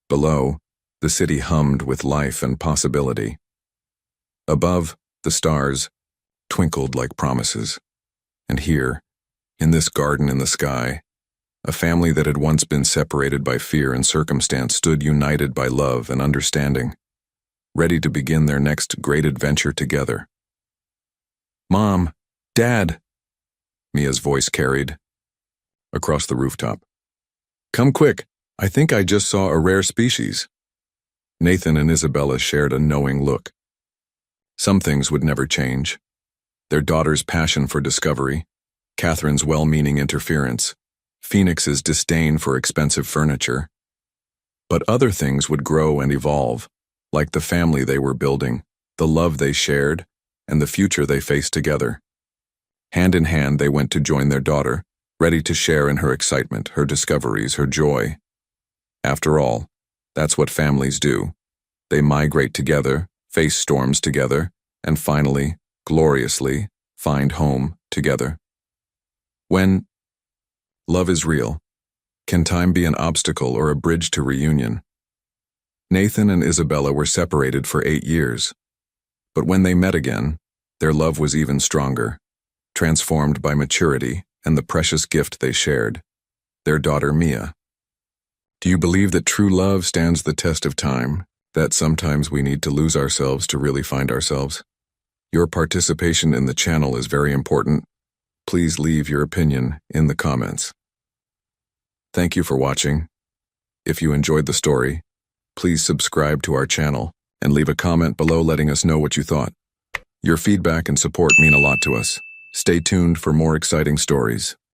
Below, the city hummed with life and possibility. Above, the stars twinkled like promises. And here, in this garden in the sky, a family that had once been separated by fear and circumstance stood united by love and understanding, ready to begin their next great adventure together. "Mom, Dad," Mia's voice carried across the rooftop. "Come quick, I think I just saw a rare species." Nathan and Isabella shared a knowing look. Some things would never change. Their daughter's passion for discovery, Catherine's well-meaning interference, Phoenix's disdain for expensive furniture. But other things would grow and evolve, like the family they were building, the love they shared, and the future they faced together. Hand in hand, they went to join their daughter, ready to share in her excitement, her discoveries, her joy. After all, that's what families do. They migrate together, face storms together, and finally, gloriously, find home together. When love is real, can time be an obstacle or a bridge to reunion? Nathan and Isabella were separated for 8 years, but when they met again, their love was even stronger, transformed by maturity and the precious gift they shared, their daughter Mia. Do you believe that true love stands the test of time, that sometimes we need to lose ourselves to really find ourselves? Your participation in the channel is very important. Please leave your opinion in the comments. Thank you for watching. If you enjoyed the story, please subscribe to our channel and leave a comment below letting us know what you thought. Your feedback and support mean a lot to us. Stay tuned for more exciting stories.